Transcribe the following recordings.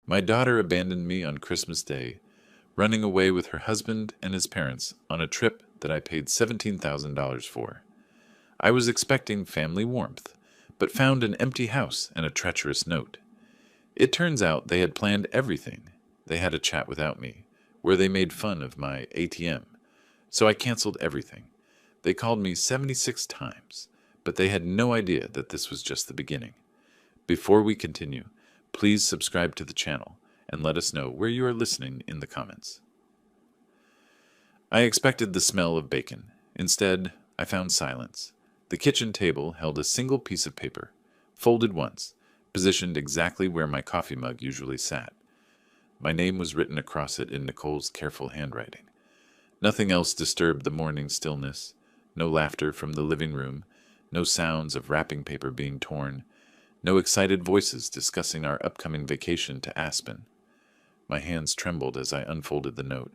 My daughter abandoned me on Christmas Day, running away with her husband and his parents on a trip that I paid $17,000 for. I was expecting family warmth, but found an empty house and a treacherous note. It turns out they had planned everything. They had a chat without me, where they made fun of my ATM. So I canceled everything. They called me 76 times, but they had no idea that this was just the beginning. Before we continue, please subscribe to the channel and let us know where you are listening in the comments. I expected the smell of bacon. Instead, I found silence. The kitchen table held a single piece of paper, folded once, positioned exactly where my coffee mug usually sat. My name was written across it in Nicole's careful handwriting. Nothing else disturbed the morning stillness. No laughter from the living room, no sounds of wrapping paper being torn, no excited voices discussing our upcoming vacation to Aspen. My hands trembled as I unfolded the note.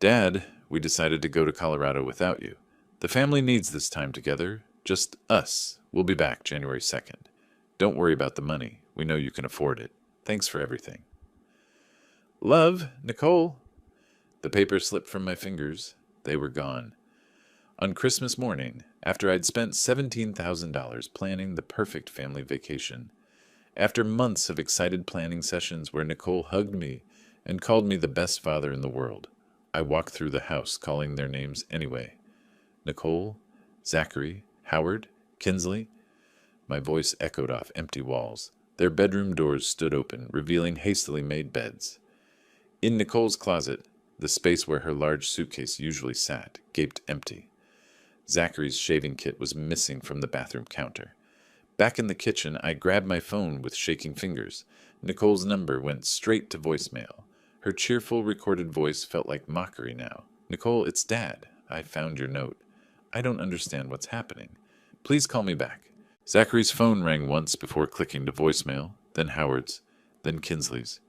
Dad, we decided to go to Colorado without you. The family needs this time together. Just us. We'll be back January 2nd. Don't worry about the money. We know you can afford it. Thanks for everything. Love, Nicole. The paper slipped from my fingers. They were gone. On Christmas morning, after I'd spent $17,000 planning the perfect family vacation, after months of excited planning sessions where Nicole hugged me and called me the best father in the world, I walked through the house calling their names anyway. Nicole, Zachary, Howard, Kinsley. My voice echoed off empty walls. Their bedroom doors stood open, revealing hastily made beds. In Nicole's closet, the space where her large suitcase usually sat gaped empty. Zachary's shaving kit was missing from the bathroom counter. Back in the kitchen, I grabbed my phone with shaking fingers. Nicole's number went straight to voicemail. Her cheerful recorded voice felt like mockery now. Nicole, it's Dad. I found your note. I don't understand what's happening. Please call me back. Zachary's phone rang once before clicking to voicemail, then Howard's, then Kinsley's.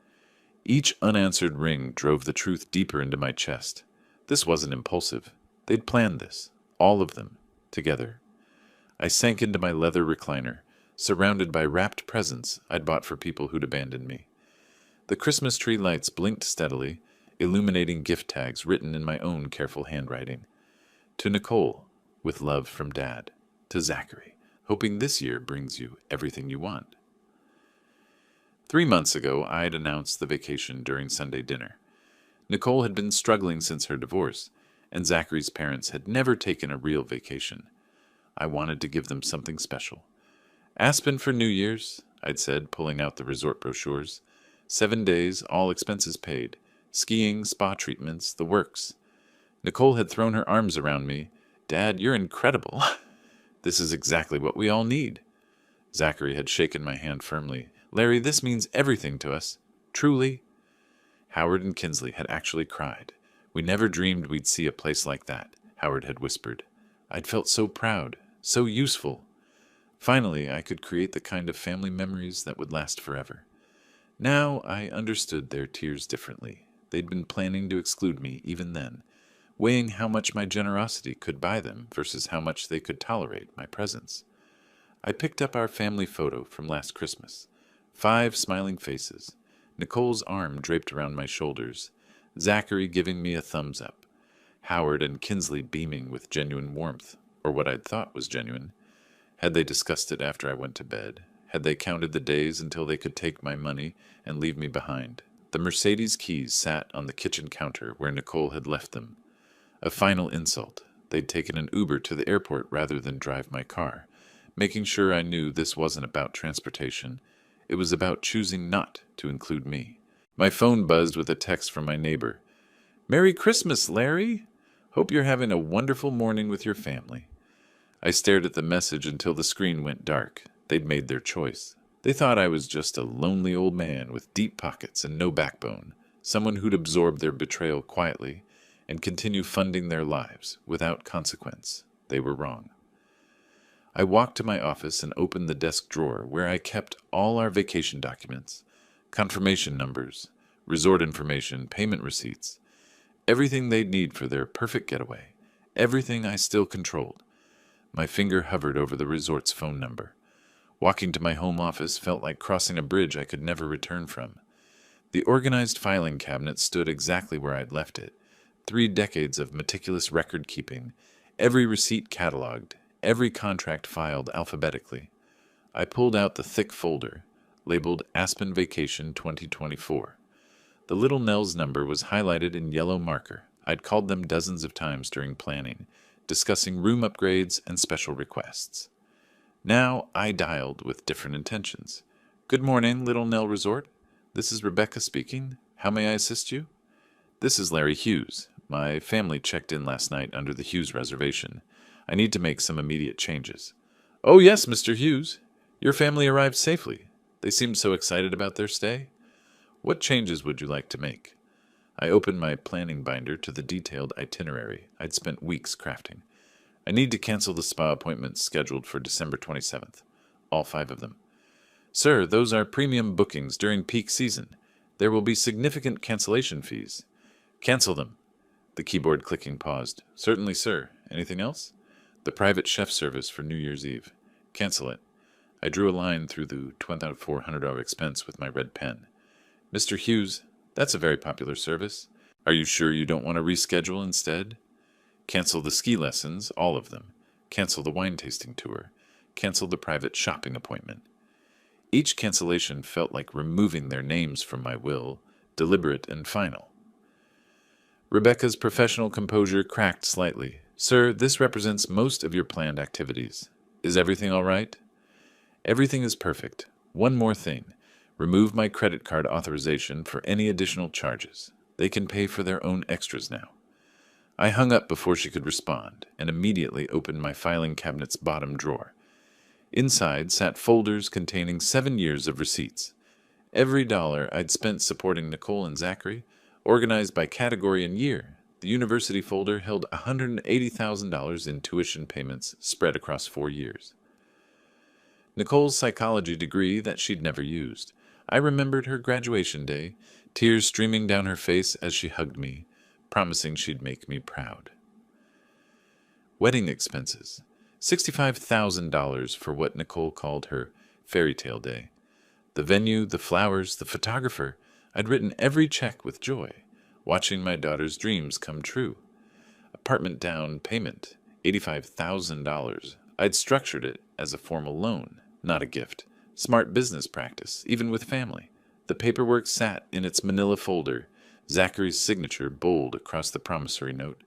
Each unanswered ring drove the truth deeper into my chest. This wasn't impulsive. They'd planned this. All of them. Together. I sank into my leather recliner, surrounded by wrapped presents I'd bought for people who'd abandoned me. The Christmas tree lights blinked steadily, illuminating gift tags written in my own careful handwriting. To Nicole, with love from Dad. To Zachary, hoping this year brings you everything you want. 3 months ago, I'd announced the vacation during Sunday dinner. Nicole had been struggling since her divorce, and Zachary's parents had never taken a real vacation. I wanted to give them something special. Aspen for New Year's, I'd said, pulling out the resort brochures. 7 days, all expenses paid. Skiing, spa treatments, the works. Nicole had thrown her arms around me. Dad, you're incredible. This is exactly what we all need. Zachary had shaken my hand firmly. Larry, this means everything to us. Truly. Howard and Kinsley had actually cried. We never dreamed we'd see a place like that, Howard had whispered. I'd felt so proud, so useful. Finally, I could create the kind of family memories that would last forever. Now I understood their tears differently. They'd been planning to exclude me even then, weighing how much my generosity could buy them versus how much they could tolerate my presence. I picked up our family photo from last Christmas. 5 smiling faces. Nicole's arm draped around my shoulders. Zachary giving me a thumbs up. Howard and Kinsley beaming with genuine warmth, or what I'd thought was genuine. Had they discussed it after I went to bed? Had they counted the days until they could take my money and leave me behind? The Mercedes keys sat on the kitchen counter where Nicole had left them. A final insult. They'd taken an Uber to the airport rather than drive my car, making sure I knew this wasn't about transportation. It was about choosing not to include me. My phone buzzed with a text from my neighbor. Merry Christmas, Larry! Hope you're having a wonderful morning with your family. I stared at the message until the screen went dark. They'd made their choice. They thought I was just a lonely old man with deep pockets and no backbone, someone who'd absorb their betrayal quietly and continue funding their lives without consequence. They were wrong. I walked to my office and opened the desk drawer where I kept all our vacation documents, confirmation numbers, resort information, payment receipts, everything they'd need for their perfect getaway, everything I still controlled. My finger hovered over the resort's phone number. Walking to my home office felt like crossing a bridge I could never return from. The organized filing cabinet stood exactly where I'd left it. 3 decades of meticulous record keeping, every receipt cataloged, every contract filed alphabetically. I pulled out the thick folder, labeled Aspen Vacation 2024. The little Nell's number was highlighted in yellow marker. I'd called them dozens of times during planning, discussing room upgrades and special requests. Now I dialed with different intentions. Good morning, Little Nell Resort. This is Rebecca speaking. How may I assist you? This is Larry Hughes. My family checked in last night under the Hughes reservation. I need to make some immediate changes. Oh yes, Mr. Hughes. Your family arrived safely. They seemed so excited about their stay. What changes would you like to make? I opened my planning binder to the detailed itinerary I'd spent weeks crafting. I need to cancel the spa appointments scheduled for December 27th. All 5 of them. Sir, those are premium bookings during peak season. There will be significant cancellation fees. Cancel them. The keyboard clicking paused. Certainly, sir. Anything else? The private chef service for New Year's Eve. Cancel it. I drew a line through the $2,400 expense with my red pen. Mr. Hughes, that's a very popular service. Are you sure you don't want to reschedule instead? Cancel the ski lessons, all of them. Cancel the wine tasting tour. Cancel the private shopping appointment. Each cancellation felt like removing their names from my will, deliberate and final. Rebecca's professional composure cracked slightly. Sir, this represents most of your planned activities. Is everything all right? Everything is perfect. One more thing. Remove my credit card authorization for any additional charges. They can pay for their own extras now. I hung up before she could respond, and immediately opened my filing cabinet's bottom drawer. Inside sat folders containing 7 years of receipts. Every dollar I'd spent supporting Nicole and Zachary, organized by category and year. The university folder held $180,000 in tuition payments spread across 4 years. Nicole's psychology degree that she'd never used. I remembered her graduation day, tears streaming down her face as she hugged me, promising she'd make me proud. Wedding expenses. $65,000 for what Nicole called her fairy tale day. The venue, the flowers, the photographer. I'd written every check with joy, watching my daughter's dreams come true. Apartment down payment, $85,000. I'd structured it as a formal loan, not a gift. Smart business practice, even with family. The paperwork sat in its manila folder, Zachary's signature bold across the promissory note.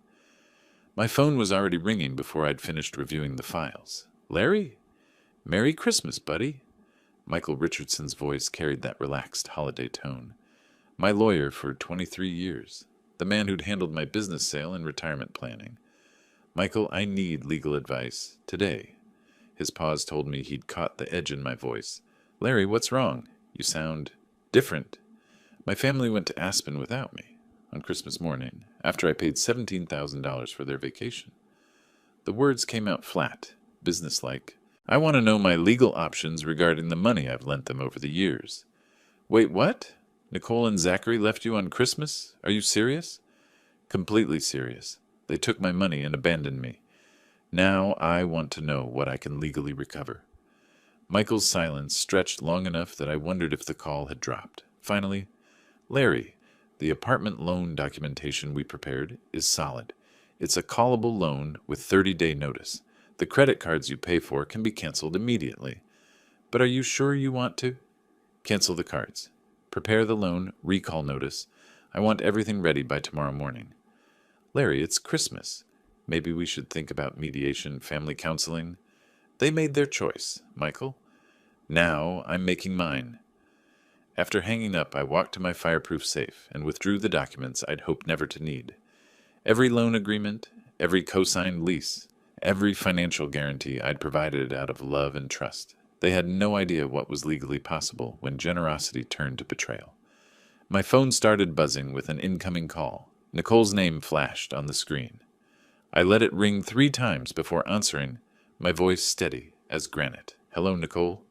My phone was already ringing before I'd finished reviewing the files. Larry? Merry Christmas, buddy. Michael Richardson's voice carried that relaxed holiday tone. My lawyer for 23 years. The man who'd handled my business sale and retirement planning. Michael, I need legal advice. Today. His pause told me he'd caught the edge in my voice. Larry, what's wrong? You sound different. My family went to Aspen without me on Christmas morning, after I paid $17,000 for their vacation. The words came out flat, businesslike. I want to know my legal options regarding the money I've lent them over the years. Wait, what? Nicole and Zachary left you on Christmas? Are you serious? Completely serious. They took my money and abandoned me. Now I want to know what I can legally recover. Michael's silence stretched long enough that I wondered if the call had dropped. Finally, Larry, the apartment loan documentation we prepared is solid. It's a callable loan with 30-day notice. The credit cards you pay for can be canceled immediately. But are you sure you want to? Cancel the cards. Prepare the loan recall notice. I want everything ready by tomorrow morning. Larry, it's Christmas. Maybe we should think about mediation, family counseling. They made their choice, Michael. Now I'm making mine. After hanging up, I walked to my fireproof safe and withdrew the documents I'd hoped never to need. Every loan agreement, every co-signed lease, every financial guarantee I'd provided out of love and trust. They had no idea what was legally possible when generosity turned to betrayal. My phone started buzzing with an incoming call. Nicole's name flashed on the screen. I let it ring 3 times before answering, my voice steady as granite. Hello, Nicole.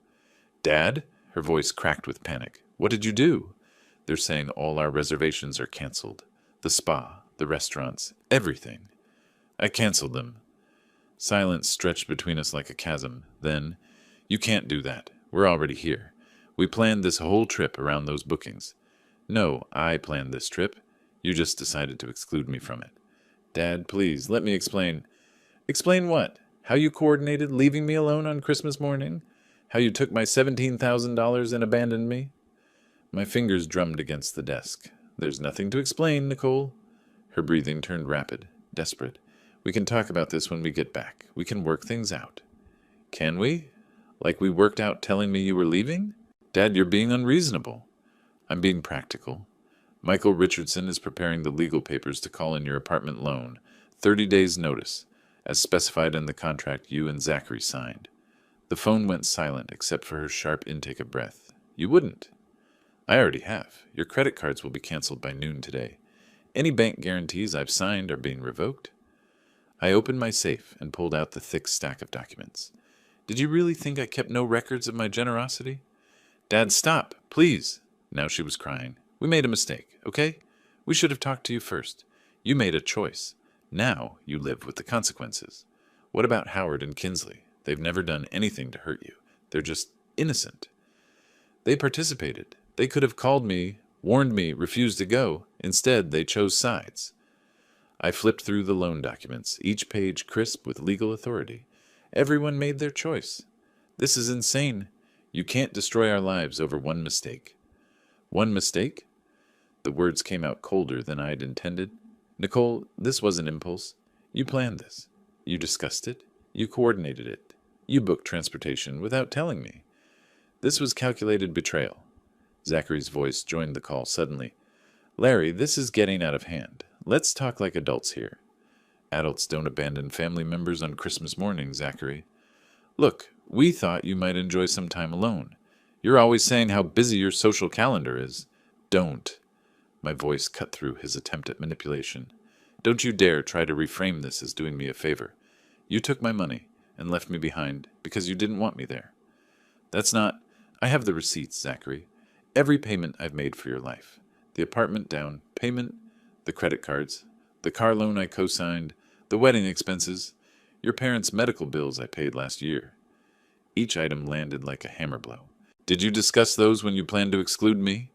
Dad? Her voice cracked with panic. What did you do? They're saying all our reservations are canceled. The spa, the restaurants, everything. I canceled them. Silence stretched between us like a chasm. Then, you can't do that. We're already here. We planned this whole trip around those bookings. No, I planned this trip. You just decided to exclude me from it. Dad, please, let me explain. Explain what? How you coordinated leaving me alone on Christmas morning? How you took my $17,000 and abandoned me? My fingers drummed against the desk. There's nothing to explain, Nicole. Her breathing turned rapid, desperate. We can talk about this when we get back. We can work things out. Can we? Like we worked out telling me you were leaving? Dad, you're being unreasonable. I'm being practical. Michael Richardson is preparing the legal papers to call in your apartment loan. 30 days' notice, as specified in the contract you and Zachary signed. The phone went silent except for her sharp intake of breath. You wouldn't. I already have. Your credit cards will be canceled by noon today. Any bank guarantees I've signed are being revoked. I opened my safe and pulled out the thick stack of documents. Did you really think I kept no records of my generosity? Dad, stop, please. Now she was crying. We made a mistake, okay? We should have talked to you first. You made a choice. Now you live with the consequences. What about Howard and Kinsley? They've never done anything to hurt you. They're just innocent. They participated. They could have called me, warned me, refused to go. Instead, they chose sides. I flipped through the loan documents, each page crisp with legal authority. Everyone made their choice. This is insane. You can't destroy our lives over one mistake. One mistake? The words came out colder than I had intended. Nicole, this was an impulse. You planned this. You discussed it. You coordinated it. You booked transportation without telling me. This was calculated betrayal. Zachary's voice joined the call suddenly. Larry, this is getting out of hand. Let's talk like adults here. Adults don't abandon family members on Christmas morning, Zachary. Look, we thought you might enjoy some time alone. You're always saying how busy your social calendar is. Don't. My voice cut through his attempt at manipulation. Don't you dare try to reframe this as doing me a favor. You took my money and left me behind because you didn't want me there. That's not... I have the receipts, Zachary. Every payment I've made for your life. The apartment down payment, the credit cards, the car loan I co-signed, the wedding expenses, your parents' medical bills I paid last year. Each item landed like a hammer blow. Did you discuss those when you planned to exclude me?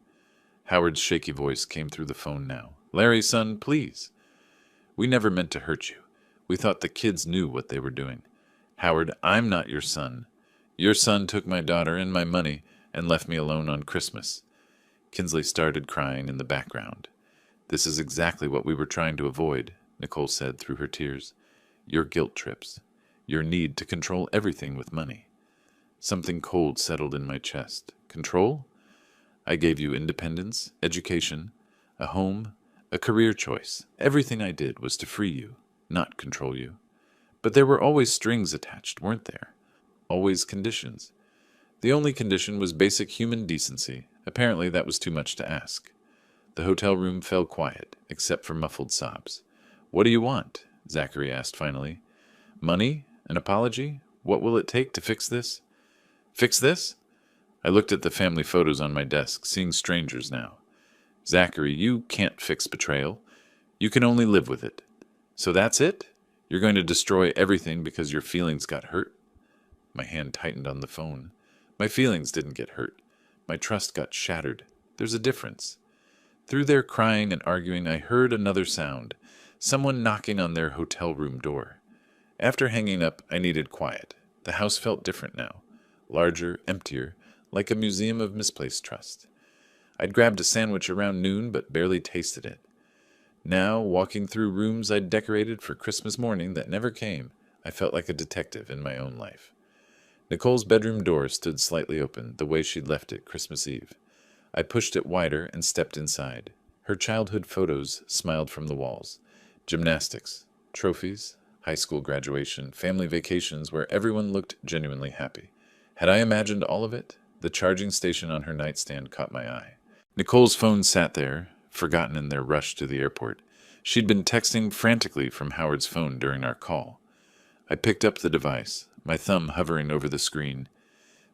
Howard's shaky voice came through the phone now. Larry, son, please. We never meant to hurt you. We thought the kids knew what they were doing. Howard, I'm not your son. Your son took my daughter and my money and left me alone on Christmas. Kinsley started crying in the background. This is exactly what we were trying to avoid, Nicole said through her tears. Your guilt trips. Your need to control everything with money. Something cold settled in my chest. Control? I gave you independence, education, a home, a career choice. Everything I did was to free you, not control you. But there were always strings attached, weren't there? Always conditions. The only condition was basic human decency. Apparently that was too much to ask. The hotel room fell quiet, except for muffled sobs. What do you want? Zachary asked finally. Money? An apology? What will it take to fix this? Fix this? I looked at the family photos on my desk, seeing strangers now. Zachary, you can't fix betrayal. You can only live with it. So that's it? You're going to destroy everything because your feelings got hurt? My hand tightened on the phone. My feelings didn't get hurt. My trust got shattered. There's a difference. Through their crying and arguing, I heard another sound. Someone knocking on their hotel room door. After hanging up, I needed quiet. The house felt different now. Larger, emptier, like a museum of misplaced trust. I'd grabbed a sandwich around noon, but barely tasted it. Now, walking through rooms I'd decorated for Christmas morning that never came, I felt like a detective in my own life. Nicole's bedroom door stood slightly open, the way she'd left it Christmas Eve. I pushed it wider and stepped inside. Her childhood photos smiled from the walls. Gymnastics, trophies, high school graduation, family vacations where everyone looked genuinely happy. Had I imagined all of it? The charging station on her nightstand caught my eye. Nicole's phone sat there, forgotten in their rush to the airport. She'd been texting frantically from Howard's phone during our call. I picked up the device, my thumb hovering over the screen.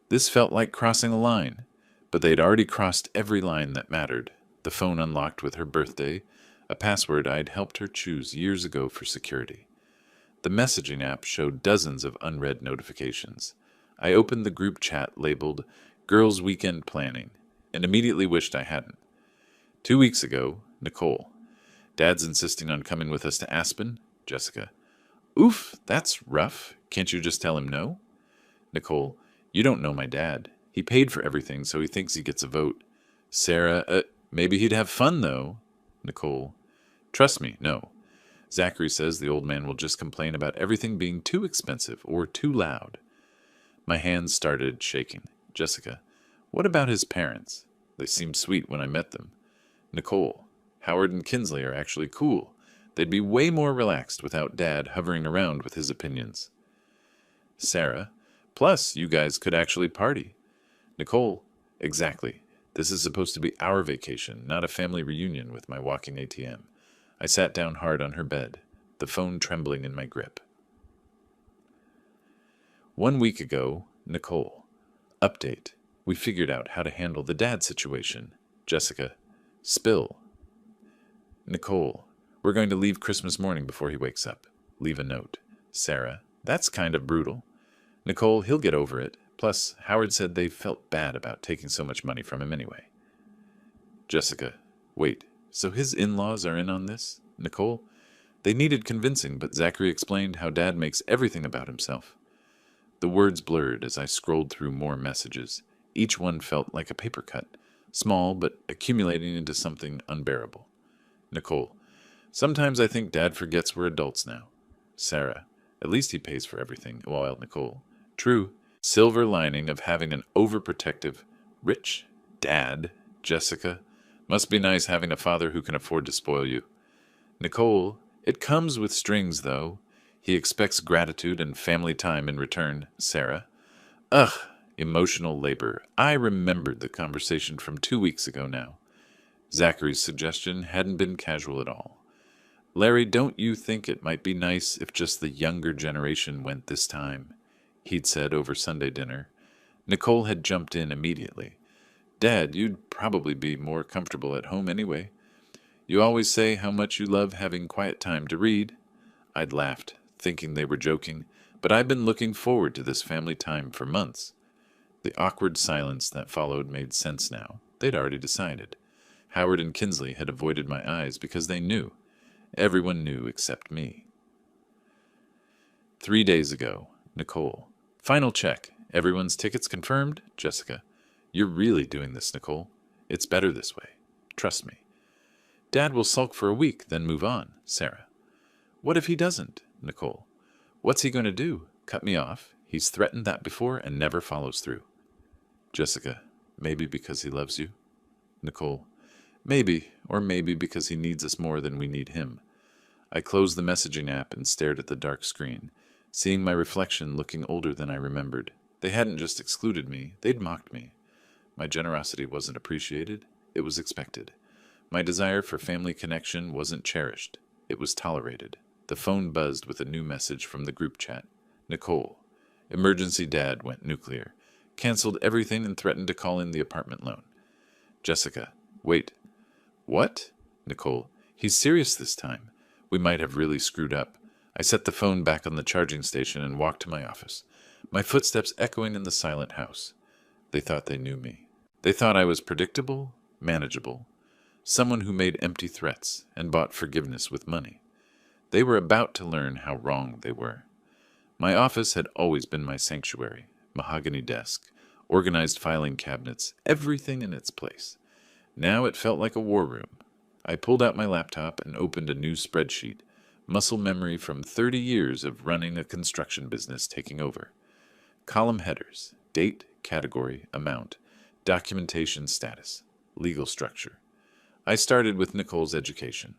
This felt like crossing a line, but they'd already crossed every line that mattered. The phone unlocked with her birthday, a password I'd helped her choose years ago for security. The messaging app showed dozens of unread notifications. I opened the group chat labeled Girls' Weekend Planning and immediately wished I hadn't. 2 weeks ago, Nicole. Dad's insisting on coming with us to Aspen. Jessica. Oof, that's rough. Can't you just tell him no? Nicole. You don't know my dad. He paid for everything, so he thinks he gets a vote. Sarah. Maybe he'd have fun, though. Nicole. Trust me, no. Zachary says the old man will just complain about everything being too expensive or too loud. My hands started shaking. Jessica. What about his parents? They seemed sweet when I met them. Nicole. Howard and Kinsley are actually cool. They'd be way more relaxed without Dad hovering around with his opinions. Sarah. Plus, you guys could actually party. Nicole. Exactly. This is supposed to be our vacation, not a family reunion with my walking ATM. I sat down hard on her bed, the phone trembling in my grip. 1 week ago, Nicole. Update. We figured out how to handle the dad situation. Jessica. Spill. Nicole. We're going to leave Christmas morning before he wakes up. Leave a note. Sarah. That's kind of brutal. Nicole. He'll get over it. Plus, Howard said they felt bad about taking so much money from him anyway. Jessica. Wait, so his in-laws are in on this? Nicole. They needed convincing, but Zachary explained how Dad makes everything about himself. The words blurred as I scrolled through more messages. Each one felt like a paper cut, small but accumulating into something unbearable. Nicole. Sometimes I think Dad forgets we're adults now. Sarah. At least he pays for everything. Well, Nicole. True. Silver lining of having an overprotective, rich dad. Jessica. Must be nice having a father who can afford to spoil you. Nicole. It comes with strings, though. He expects gratitude and family time in return. Sarah. Ugh. Emotional labor. I remembered the conversation from 2 weeks ago now. Zachary's suggestion hadn't been casual at all. Larry, don't you think it might be nice if just the younger generation went this time? He'd said over Sunday dinner. Nicole had jumped in immediately. Dad, you'd probably be more comfortable at home anyway. You always say how much you love having quiet time to read. I'd laughed, thinking they were joking, but I'd been looking forward to this family time for months. The awkward silence that followed made sense now. They'd already decided. Howard and Kinsley had avoided my eyes because they knew. Everyone knew except me. 3 days ago, Nicole. Final check. Everyone's tickets confirmed? Jessica. You're really doing this, Nicole. It's better this way. Trust me. Dad will sulk for a week, then move on. Sarah. What if he doesn't? Nicole. What's he going to do? Cut me off? He's threatened that before and never follows through. Jessica. Maybe because he loves you. Nicole. Maybe, or maybe because he needs us more than we need him. I closed the messaging app and stared at the dark screen, seeing my reflection looking older than I remembered. They hadn't just excluded me, they'd mocked me. My generosity wasn't appreciated, it was expected. My desire for family connection wasn't cherished, it was tolerated. The phone buzzed with a new message from the group chat. Nicole. Emergency dad went nuclear. Canceled everything and threatened to call in the apartment loan. Jessica. Wait. What? Nicole. He's serious this time. We might have really screwed up. I set the phone back on the charging station and walked to my office, my footsteps echoing in the silent house. They thought they knew me. They thought I was predictable, manageable, someone who made empty threats and bought forgiveness with money. They were about to learn how wrong they were. My office had always been my sanctuary, mahogany desk, organized filing cabinets, everything in its place. Now it felt like a war room. I pulled out my laptop and opened a new spreadsheet, muscle memory from 30 years of running a construction business taking over. Column headers, date, category, amount, documentation status, legal structure. I started with Nicole's education.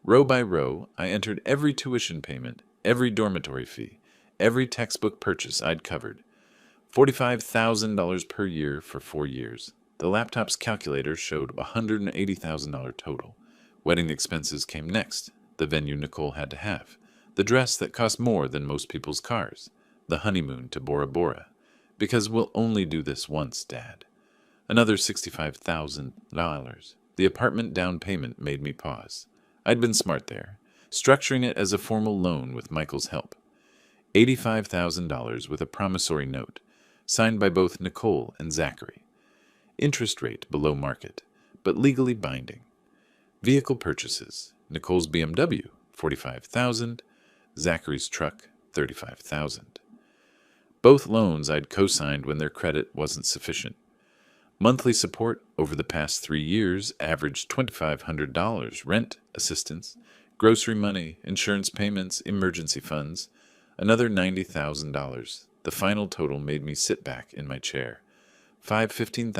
Row by row, I entered every tuition payment, every dormitory fee, every textbook purchase I'd covered. $45,000 per year for 4 years. The laptop's calculator showed $180,000 total. Wedding expenses came next, the venue Nicole had to have, the dress that cost more than most people's cars, the honeymoon to Bora Bora. Because we'll only do this once, Dad. Another $65,000. The apartment down payment made me pause. I'd been smart there, structuring it as a formal loan with Michael's help. $85,000 with a promissory note, signed by both Nicole and Zachary. Interest rate below market, but legally binding. Vehicle purchases. Nicole's BMW, $45,000. Zachary's truck, $35,000. Both loans I'd co-signed when their credit wasn't sufficient. Monthly support over the past 3 years averaged $2,500. Rent, assistance, grocery money, insurance payments, emergency funds, another $90,000. The final total made me sit back in my chair. $15,000,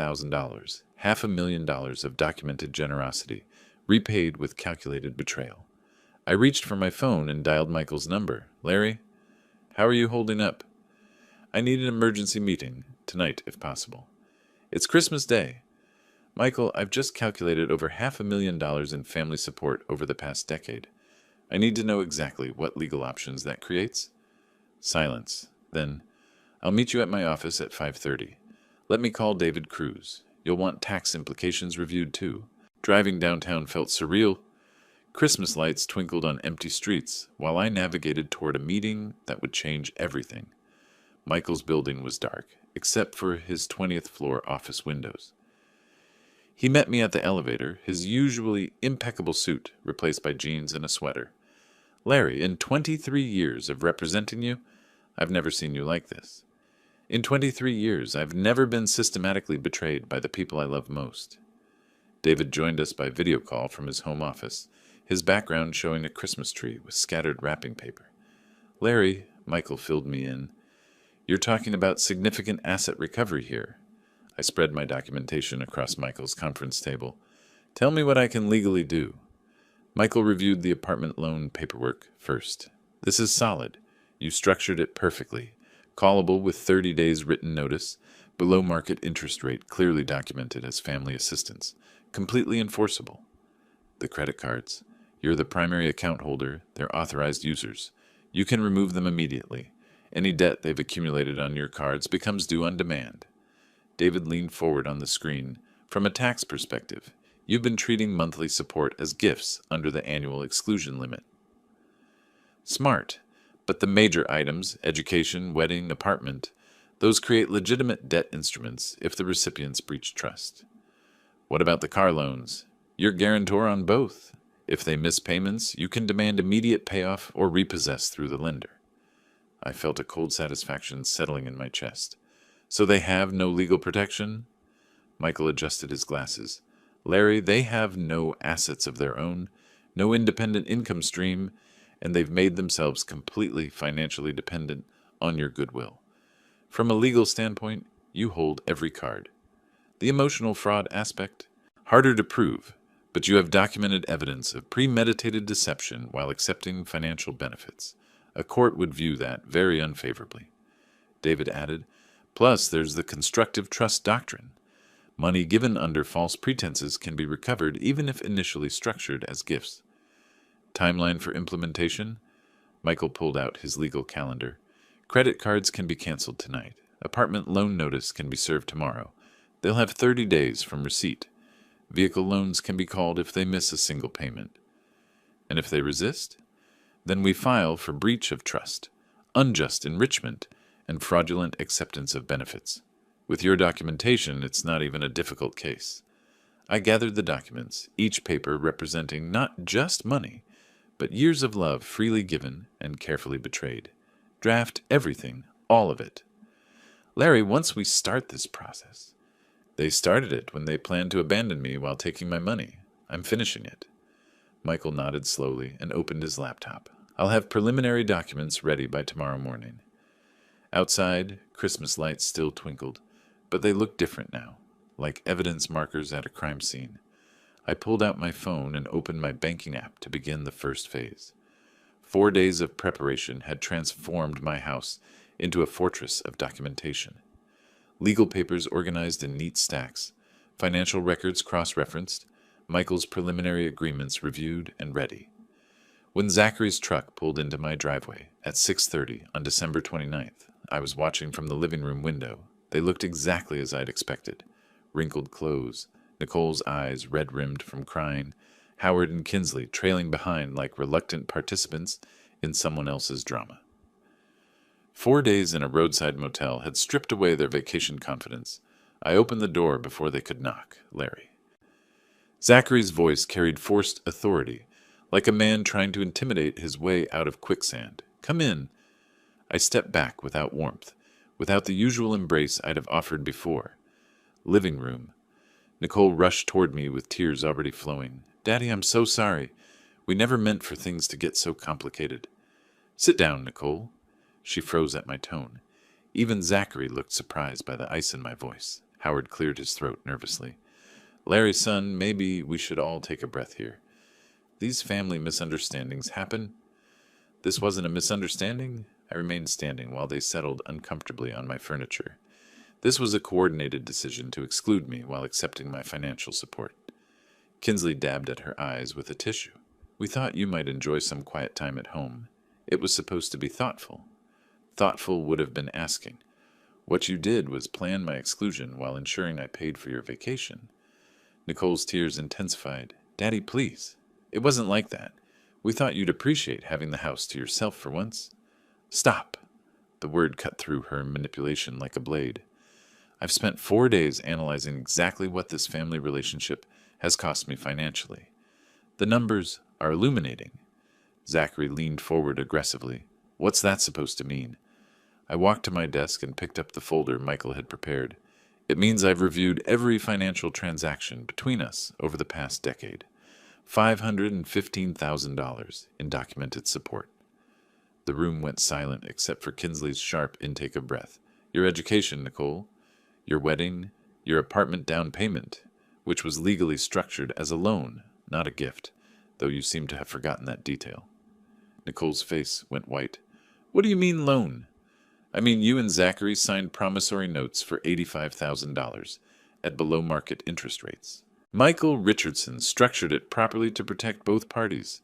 $500,000 of documented generosity, repaid with calculated betrayal. I reached for my phone and dialed Michael's number. Larry, how are you holding up? I need an emergency meeting, tonight if possible. It's Christmas Day. Michael, I've just calculated over $500,000 in family support over the past decade. I need to know exactly what legal options that creates. Silence. Then, I'll meet you at my office at 5:30. Let me call David Cruz. You'll want tax implications reviewed too. Driving downtown felt surreal. Christmas lights twinkled on empty streets while I navigated toward a meeting that would change everything. Michael's building was dark, except for his 20th floor office windows. He met me at the elevator, his usually impeccable suit replaced by jeans and a sweater. Larry, in 23 years of representing you, I've never seen you like this. In 23 years, I've never been systematically betrayed by the people I love most. David joined us by video call from his home office, his background showing a Christmas tree with scattered wrapping paper. Larry, Michael filled me in. You're talking about significant asset recovery here. I spread my documentation across Michael's conference table. Tell me what I can legally do. Michael reviewed the apartment loan paperwork first. This is solid. You structured it perfectly. Callable with 30 days written notice, below market interest rate clearly documented as family assistance, completely enforceable. The credit cards. You're the primary account holder, they're authorized users. You can remove them immediately. Any debt they've accumulated on your cards becomes due on demand. David leaned forward on the screen. From a tax perspective, you've been treating monthly support as gifts under the annual exclusion limit. Smart. But the major items, education, wedding, apartment, those create legitimate debt instruments if the recipients breach trust. What about the car loans? You're guarantor on both. If they miss payments, you can demand immediate payoff or repossess through the lender. I felt a cold satisfaction settling in my chest. So they have no legal protection? Michael adjusted his glasses. Larry, they have no assets of their own, no independent income stream, and they've made themselves completely financially dependent on your goodwill. From a legal standpoint, you hold every card. The emotional fraud aspect? Harder to prove, but you have documented evidence of premeditated deception while accepting financial benefits. A court would view that very unfavorably. David added, plus there's the constructive trust doctrine. Money given under false pretenses can be recovered even if initially structured as gifts. Timeline for implementation? Michael pulled out his legal calendar. Credit cards can be canceled tonight. Apartment loan notice can be served tomorrow. They'll have 30 days from receipt. Vehicle loans can be called if they miss a single payment. And if they resist? Then we file for breach of trust, unjust enrichment, and fraudulent acceptance of benefits. With your documentation, it's not even a difficult case. I gathered the documents, each paper representing not just money, but years of love freely given and carefully betrayed. Draft everything, all of it. Larry, once we start this process, they started it when they planned to abandon me while taking my money. I'm finishing it. Michael nodded slowly and opened his laptop. I'll have preliminary documents ready by tomorrow morning. Outside, Christmas lights still twinkled, but they looked different now, like evidence markers at a crime scene. I pulled out my phone and opened my banking app to begin the first phase. 4 days of preparation had transformed my house into a fortress of documentation. Legal papers organized in neat stacks, financial records cross-referenced, Michael's preliminary agreements reviewed and ready. When Zachary's truck pulled into my driveway at 6:30 on December 29th, I was watching from the living room window. They looked exactly as I'd expected. Wrinkled clothes, Nicole's eyes red-rimmed from crying, Howard and Kinsley trailing behind like reluctant participants in someone else's drama. 4 days in a roadside motel had stripped away their vacation confidence. I opened the door before they could knock. Larry. Zachary's voice carried forced authority, like a man trying to intimidate his way out of quicksand. "Come in." I stepped back without warmth, without the usual embrace I'd have offered before. Living room. Nicole rushed toward me with tears already flowing. "Daddy, I'm so sorry. We never meant for things to get so complicated." "Sit down, Nicole." She froze at my tone. Even Zachary looked surprised by the ice in my voice. Howard cleared his throat nervously. "Larry, son, maybe we should all take a breath here. These family misunderstandings happen." "This wasn't a misunderstanding." I remained standing while they settled uncomfortably on my furniture. "This was a coordinated decision to exclude me while accepting my financial support." Kinsley dabbed at her eyes with a tissue. "We thought you might enjoy some quiet time at home. It was supposed to be thoughtful." Thoughtful would have been asking. "What you did was plan my exclusion while ensuring I paid for your vacation." Nicole's tears intensified. "Daddy, please. It wasn't like that. We thought you'd appreciate having the house to yourself for once." "Stop!" The word cut through her manipulation like a blade. "I've spent 4 days analyzing exactly what this family relationship has cost me financially. The numbers are illuminating." Zachary leaned forward aggressively. "What's that supposed to mean?" I walked to my desk and picked up the folder Michael had prepared. "It means I've reviewed every financial transaction between us over the past decade. $515,000 in documented support." The room went silent except for Kinsley's sharp intake of breath. "Your education, Nicole. Your wedding. Your apartment down payment, which was legally structured as a loan, not a gift, though you seem to have forgotten that detail." Nicole's face went white. "What do you mean loan?" "I mean you and Zachary signed promissory notes for $85,000 at below-market interest rates. Michael Richardson structured it properly to protect both parties."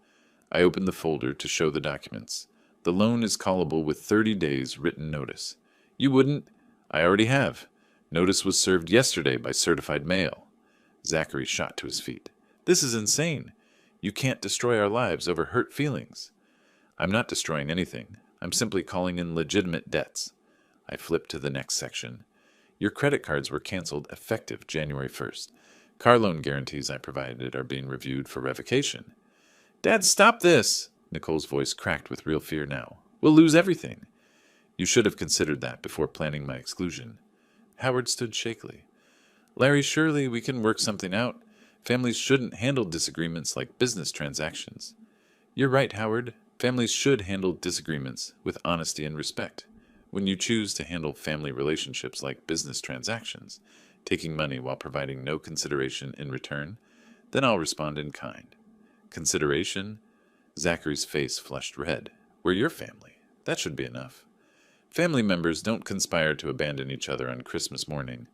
I opened the folder to show the documents. "The loan is callable with 30 days written notice." "You wouldn't—" "I already have. Notice was served yesterday by certified mail." Zachary shot to his feet. "This is insane. You can't destroy our lives over hurt feelings." "I'm not destroying anything. I'm simply calling in legitimate debts." I flipped to the next section. "Your credit cards were canceled effective January 1st. Car loan guarantees I provided are being reviewed for revocation." "Dad, stop this!" Nicole's voice cracked with real fear now. "We'll lose everything." "You should have considered that before planning my exclusion." Howard stood shakily. "Larry, surely we can work something out. Families shouldn't handle disagreements like business transactions." "You're right, Howard. Families should handle disagreements with honesty and respect. When you choose to handle family relationships like business transactions, taking money while providing no consideration in return, then I'll respond in kind." "Consideration?" Zachary's face flushed red. "We're your family. That should be enough." "Family members don't conspire to abandon each other on Christmas morning."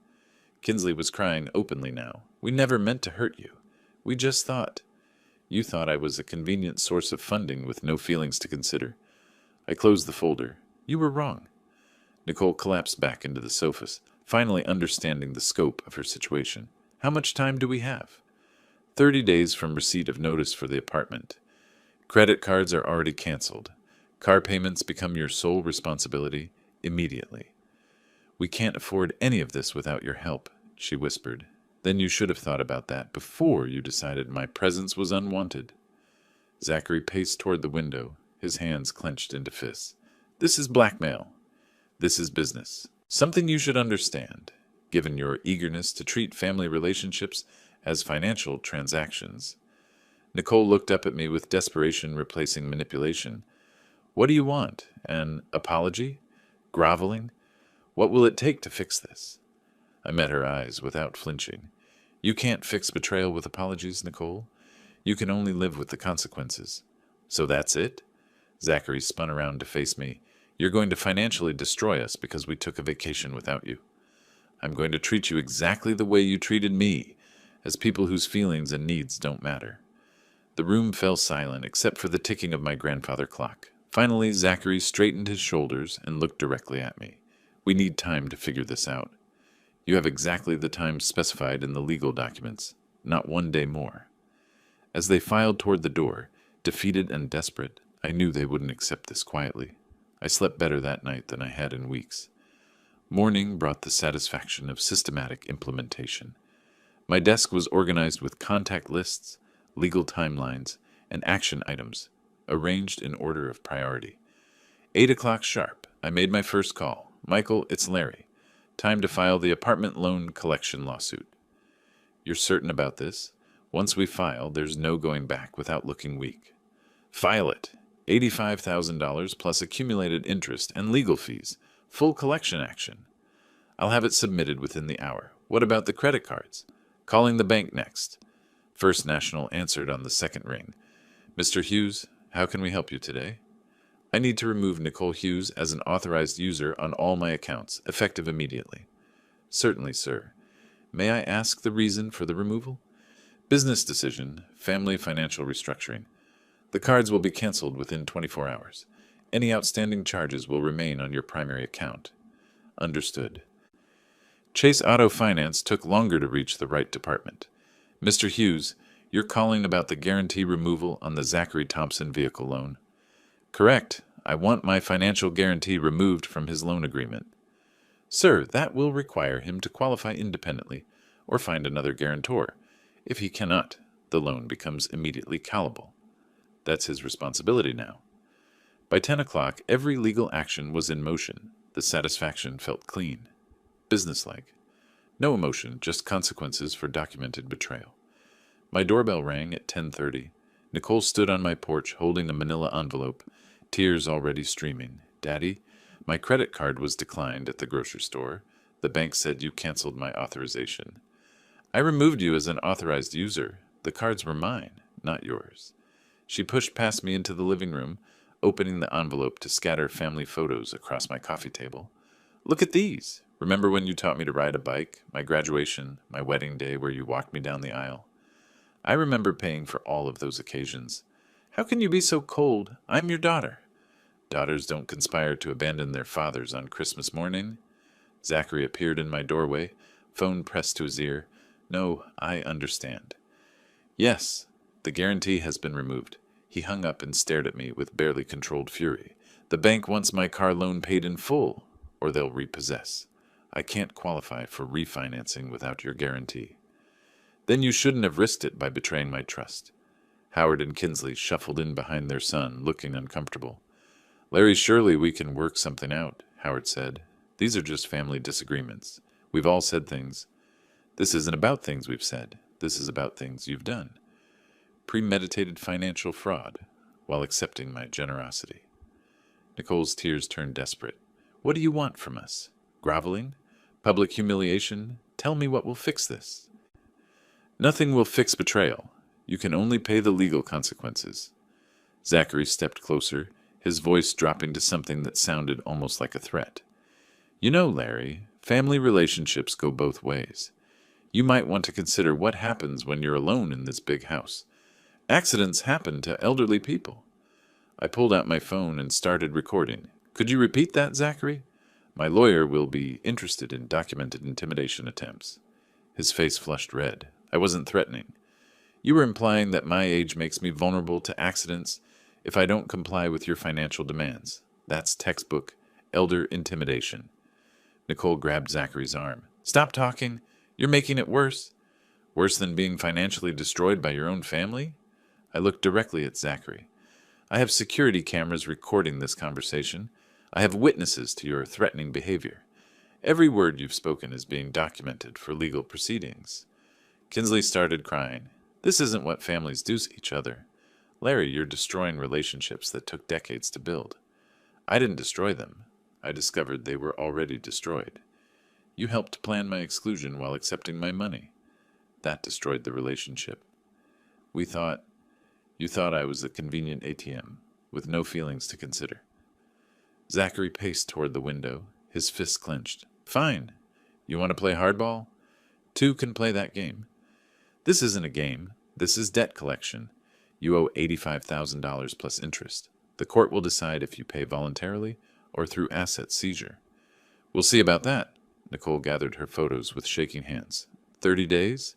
Kinsley was crying openly now. "We never meant to hurt you. We just thought—" "You thought I was a convenient source of funding with no feelings to consider." I closed the folder. "You were wrong." Nicole collapsed back into the sofas, finally understanding the scope of her situation. "How much time do we have?" 30 days from receipt of notice for the apartment. Credit cards are already canceled. Car payments become your sole responsibility immediately. "We can't afford any of this without your help," she whispered. "Then you should have thought about that before you decided my presence was unwanted." Zachary paced toward the window, his hands clenched into fists. "This is blackmail. This is business. Something you should understand, given your eagerness to treat family relationships as financial transactions." Nicole looked up at me with desperation replacing manipulation. "What do you want? An apology? Groveling? What will it take to fix this?" I met her eyes without flinching. "You can't fix betrayal with apologies, Nicole. You can only live with the consequences." "So that's it?" Zachary spun around to face me. "You're going to financially destroy us because we took a vacation without you." "I'm going to treat you exactly the way you treated me, as people whose feelings and needs don't matter." The room fell silent except for the ticking of my grandfather clock. Finally, Zachary straightened his shoulders and looked directly at me. "We need time to figure this out. You have exactly the time specified in the legal documents, not 1 day more." As they filed toward the door, defeated and desperate, I knew they wouldn't accept this quietly. I slept better that night than I had in weeks. Morning brought the satisfaction of systematic implementation. My desk was organized with contact lists, legal timelines, and action items, arranged in order of priority. 8 o'clock sharp, I made my first call. Michael, it's Larry. Time to file the apartment loan collection lawsuit. You're certain about this? Once we file, there's no going back without looking weak. File it. $85,000 plus accumulated interest and legal fees. Full collection action. I'll have it submitted within the hour. What about the credit cards? Calling the bank next. First National answered on the second ring. Mr. Hughes, how can we help you today? I need to remove Nicole Hughes as an authorized user on all my accounts, effective immediately. Certainly, sir. May I ask the reason for the removal? Business decision, family financial restructuring. The cards will be canceled within 24 hours. Any outstanding charges will remain on your primary account. Understood. Chase Auto Finance took longer to reach the right department. Mr. Hughes, you're calling about the guarantee removal on the Zachary Thompson vehicle loan. Correct. I want my financial guarantee removed from his loan agreement. Sir, that will require him to qualify independently or find another guarantor. If he cannot, the loan becomes immediately callable. That's his responsibility now. By 10 o'clock, every legal action was in motion. The satisfaction felt clean, businesslike. No emotion, just consequences for documented betrayal. My doorbell rang at 10:30. Nicole stood on my porch holding a manila envelope, tears already streaming. Daddy, my credit card was declined at the grocery store. The bank said you canceled my authorization. I removed you as an authorized user. The cards were mine, not yours. She pushed past me into the living room, opening the envelope to scatter family photos across my coffee table. Look at these. Remember when you taught me to ride a bike, my graduation, my wedding day where you walked me down the aisle? I remember paying for all of those occasions. How can you be so cold? I'm your daughter. Daughters don't conspire to abandon their fathers on Christmas morning. Zachary appeared in my doorway, phone pressed to his ear. No, I understand. Yes, the guarantee has been removed. He hung up and stared at me with barely controlled fury. The bank wants my car loan paid in full, or they'll repossess. I can't qualify for refinancing without your guarantee. Then you shouldn't have risked it by betraying my trust. Howard and Kinsley shuffled in behind their son, looking uncomfortable. Larry, surely we can work something out, Howard said. These are just family disagreements. We've all said things. This isn't about things we've said. This is about things you've done. Premeditated financial fraud, while accepting my generosity. Nicole's tears turned desperate. What do you want from us? Groveling? Public humiliation? Tell me what will fix this. Nothing will fix betrayal. You can only pay the legal consequences. Zachary stepped closer, his voice dropping to something that sounded almost like a threat. You know, Larry, family relationships go both ways. You might want to consider what happens when you're alone in this big house. Accidents happen to elderly people. I pulled out my phone and started recording. Could you repeat that, Zachary? My lawyer will be interested in documented intimidation attempts. His face flushed red. I wasn't threatening. You were implying that my age makes me vulnerable to accidents if I don't comply with your financial demands. That's textbook elder intimidation. Nicole grabbed Zachary's arm. Stop talking. You're making it worse. Worse than being financially destroyed by your own family? I looked directly at Zachary. I have security cameras recording this conversation. I have witnesses to your threatening behavior. Every word you've spoken is being documented for legal proceedings. Kinsley started crying. This isn't what families do to each other. Larry, you're destroying relationships that took decades to build. I didn't destroy them. I discovered they were already destroyed. You helped plan my exclusion while accepting my money. That destroyed the relationship. You thought I was a convenient ATM, with no feelings to consider. Zachary paced toward the window, his fists clenched. Fine. You want to play hardball? Two can play that game. This isn't a game. This is debt collection. You owe $85,000 plus interest. The court will decide if you pay voluntarily or through asset seizure. We'll see about that. Nicole gathered her photos with shaking hands. 30 days?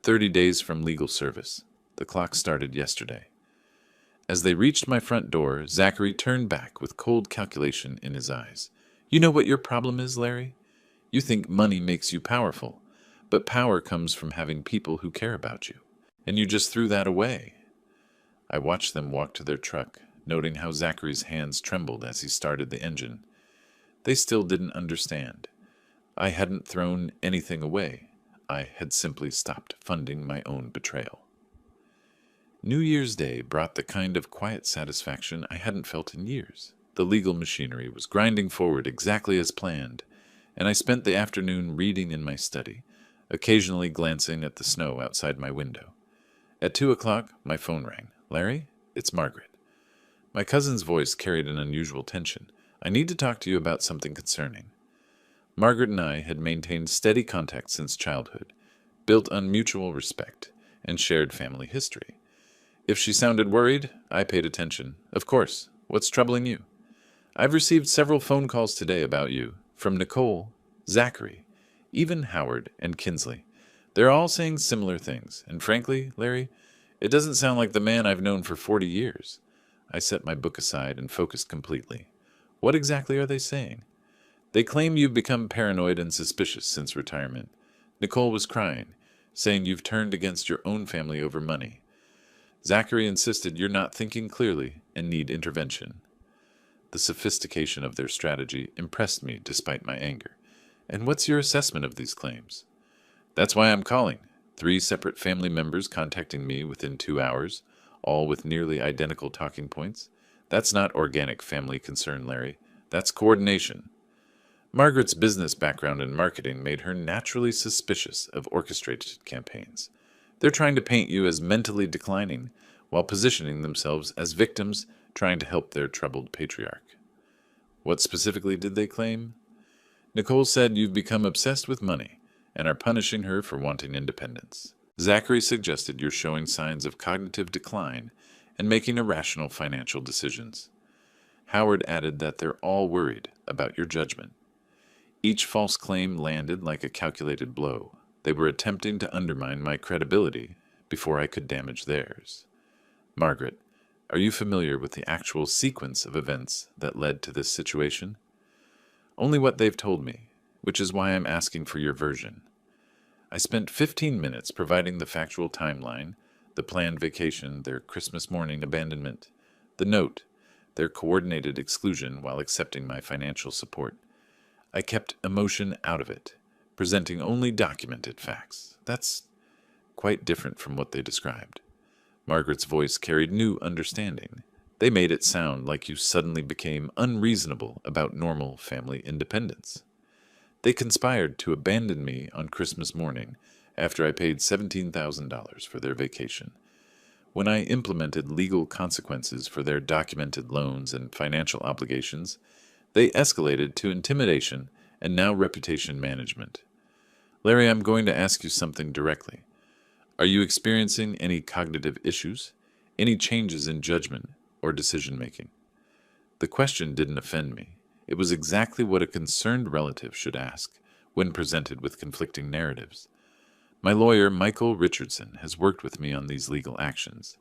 30 days from legal service. The clock started yesterday. As they reached my front door, Zachary turned back with cold calculation in his eyes. You know what your problem is, Larry? You think money makes you powerful. But power comes from having people who care about you. And you just threw that away. I watched them walk to their truck, noting how Zachary's hands trembled as he started the engine. They still didn't understand. I hadn't thrown anything away. I had simply stopped funding my own betrayal. New Year's Day brought the kind of quiet satisfaction I hadn't felt in years. The legal machinery was grinding forward exactly as planned, and I spent the afternoon reading in my study, occasionally glancing at the snow outside my window. At 2 o'clock, my phone rang. "Larry, it's Margaret." My cousin's voice carried an unusual tension. "I need to talk to you about something concerning." Margaret and I had maintained steady contact since childhood, built on mutual respect, and shared family history. If she sounded worried, I paid attention. "Of course. What's troubling you?" "I've received several phone calls today about you, from Nicole, Zachary, even Howard and Kinsley. They're all saying similar things, and frankly, Larry, it doesn't sound like the man I've known for 40 years. I set my book aside and focused completely. "What exactly are they saying?" "They claim you've become paranoid and suspicious since retirement. Nicole was crying, saying you've turned against your own family over money. Zachary insisted you're not thinking clearly and need intervention." The sophistication of their strategy impressed me despite my anger. "And what's your assessment of these claims?" "That's why I'm calling. 3 separate family members contacting me within 2 hours, all with nearly identical talking points. That's not organic family concern, Larry. That's coordination." Margaret's business background in marketing made her naturally suspicious of orchestrated campaigns. They're trying to paint you as mentally declining, while positioning themselves as victims trying to help their troubled patriarch. "What specifically did they claim?" "Nicole said you've become obsessed with money and are punishing her for wanting independence. Zachary suggested you're showing signs of cognitive decline and making irrational financial decisions. Howard added that they're all worried about your judgment. Each false claim landed like a calculated blow. They were attempting to undermine my credibility before I could damage theirs. Margaret, are you familiar with the actual sequence of events that led to this situation?" "Only what they've told me, which is why I'm asking for your version." I spent 15 minutes providing the factual timeline, the planned vacation, their Christmas morning abandonment, the note, their coordinated exclusion while accepting my financial support. I kept emotion out of it, presenting only documented facts. That's quite different from what they described. Margaret's voice carried new understanding. "They made it sound like you suddenly became unreasonable about normal family independence. They conspired to abandon me on Christmas morning after I paid $17,000 for their vacation. When I implemented legal consequences for their documented loans and financial obligations, they escalated to intimidation and now reputation management. Larry, I'm going to ask you something directly. Are you experiencing any cognitive issues, any changes in judgment or decision-making?" The question didn't offend me. It was exactly what a concerned relative should ask when presented with conflicting narratives. My lawyer, Michael Richardson, has worked with me on these legal actions.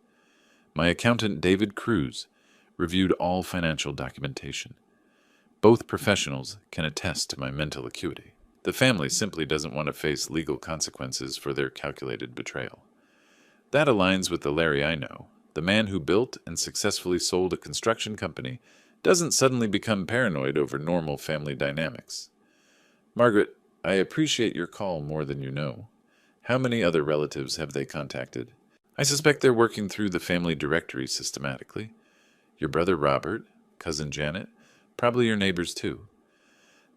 My accountant, David Cruz, reviewed all financial documentation. Both professionals can attest to my mental acuity. The family simply doesn't want to face legal consequences for their calculated betrayal. That aligns with the Larry I know. The man who built and successfully sold a construction company doesn't suddenly become paranoid over normal family dynamics. Margaret, I appreciate your call more than you know. How many other relatives have they contacted? I suspect they're working through the family directory systematically. Your brother Robert, cousin Janet, probably your neighbors too.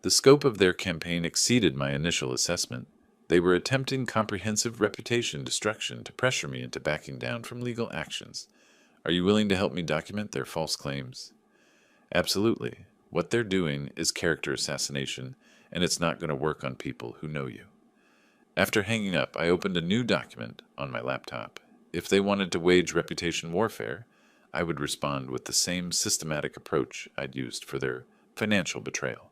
The scope of their campaign exceeded my initial assessment. They were attempting comprehensive reputation destruction to pressure me into backing down from legal actions. Are you willing to help me document their false claims? Absolutely. What they're doing is character assassination, and it's not going to work on people who know you. After hanging up, I opened a new document on my laptop. If they wanted to wage reputation warfare, I would respond with the same systematic approach I'd used for their financial betrayal.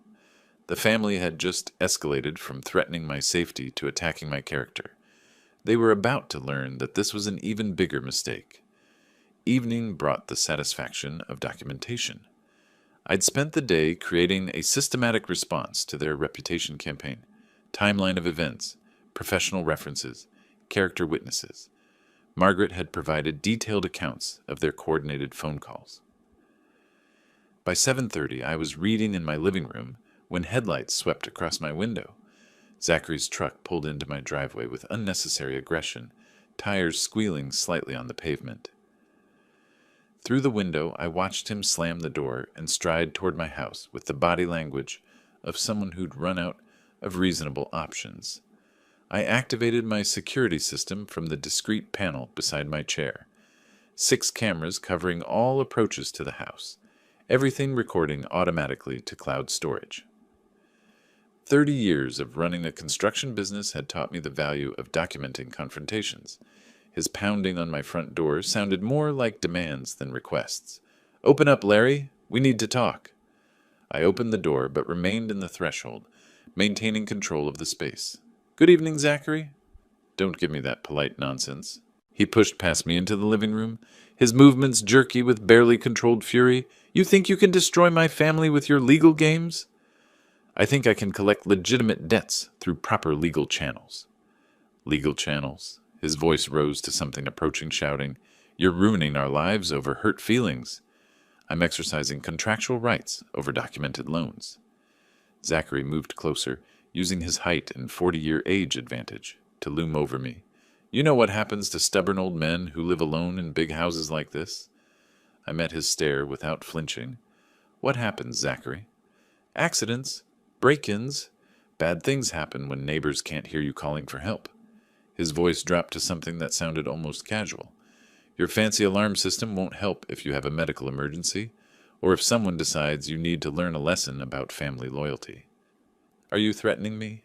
The family had just escalated from threatening my safety to attacking my character. They were about to learn that this was an even bigger mistake. Evening brought the satisfaction of documentation. I'd spent the day creating a systematic response to their reputation campaign, timeline of events, professional references, character witnesses. Margaret had provided detailed accounts of their coordinated phone calls. By 7:30, I was reading in my living room when headlights swept across my window. Zachary's truck pulled into my driveway with unnecessary aggression, tires squealing slightly on the pavement. Through the window, I watched him slam the door and stride toward my house with the body language of someone who'd run out of reasonable options. I activated my security system from the discreet panel beside my chair. 6 cameras covering all approaches to the house, everything recording automatically to cloud storage. 30 years of running a construction business had taught me the value of documenting confrontations. His pounding on my front door sounded more like demands than requests. "Open up, Larry. We need to talk." I opened the door but remained in the threshold, maintaining control of the space. "Good evening, Zachary." "Don't give me that polite nonsense." He pushed past me into the living room, his movements jerky with barely controlled fury. "You think you can destroy my family with your legal games?" "I think I can collect legitimate debts through proper legal channels." "Legal channels?" His voice rose to something approaching shouting. "You're ruining our lives over hurt feelings." "I'm exercising contractual rights over documented loans." Zachary moved closer, using his height and 40-year age advantage to loom over me. "You know what happens to stubborn old men who live alone in big houses like this?" I met his stare without flinching. "What happens, Zachary?" "Accidents. Break-ins. Bad things happen when neighbors can't hear you calling for help." His voice dropped to something that sounded almost casual. "Your fancy alarm system won't help if you have a medical emergency, or if someone decides you need to learn a lesson about family loyalty." "Are you threatening me?"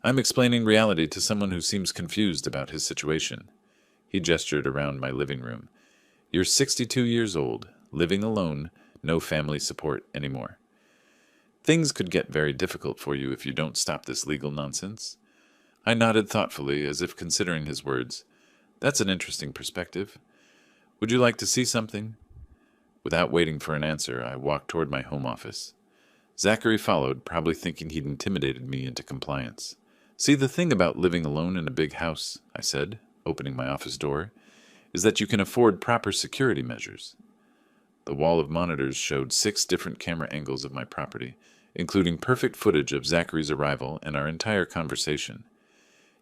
"I'm explaining reality to someone who seems confused about his situation." He gestured around my living room. "You're 62 years old, living alone, no family support anymore. Things could get very difficult for you if you don't stop this legal nonsense." I nodded thoughtfully, as if considering his words. "That's an interesting perspective. Would you like to see something?" Without waiting for an answer, I walked toward my home office. Zachary followed, probably thinking he'd intimidated me into compliance. "See, the thing about living alone in a big house," I said, opening my office door, "is that you can afford proper security measures." The wall of monitors showed 6 different camera angles of my property, including perfect footage of Zachary's arrival and our entire conversation.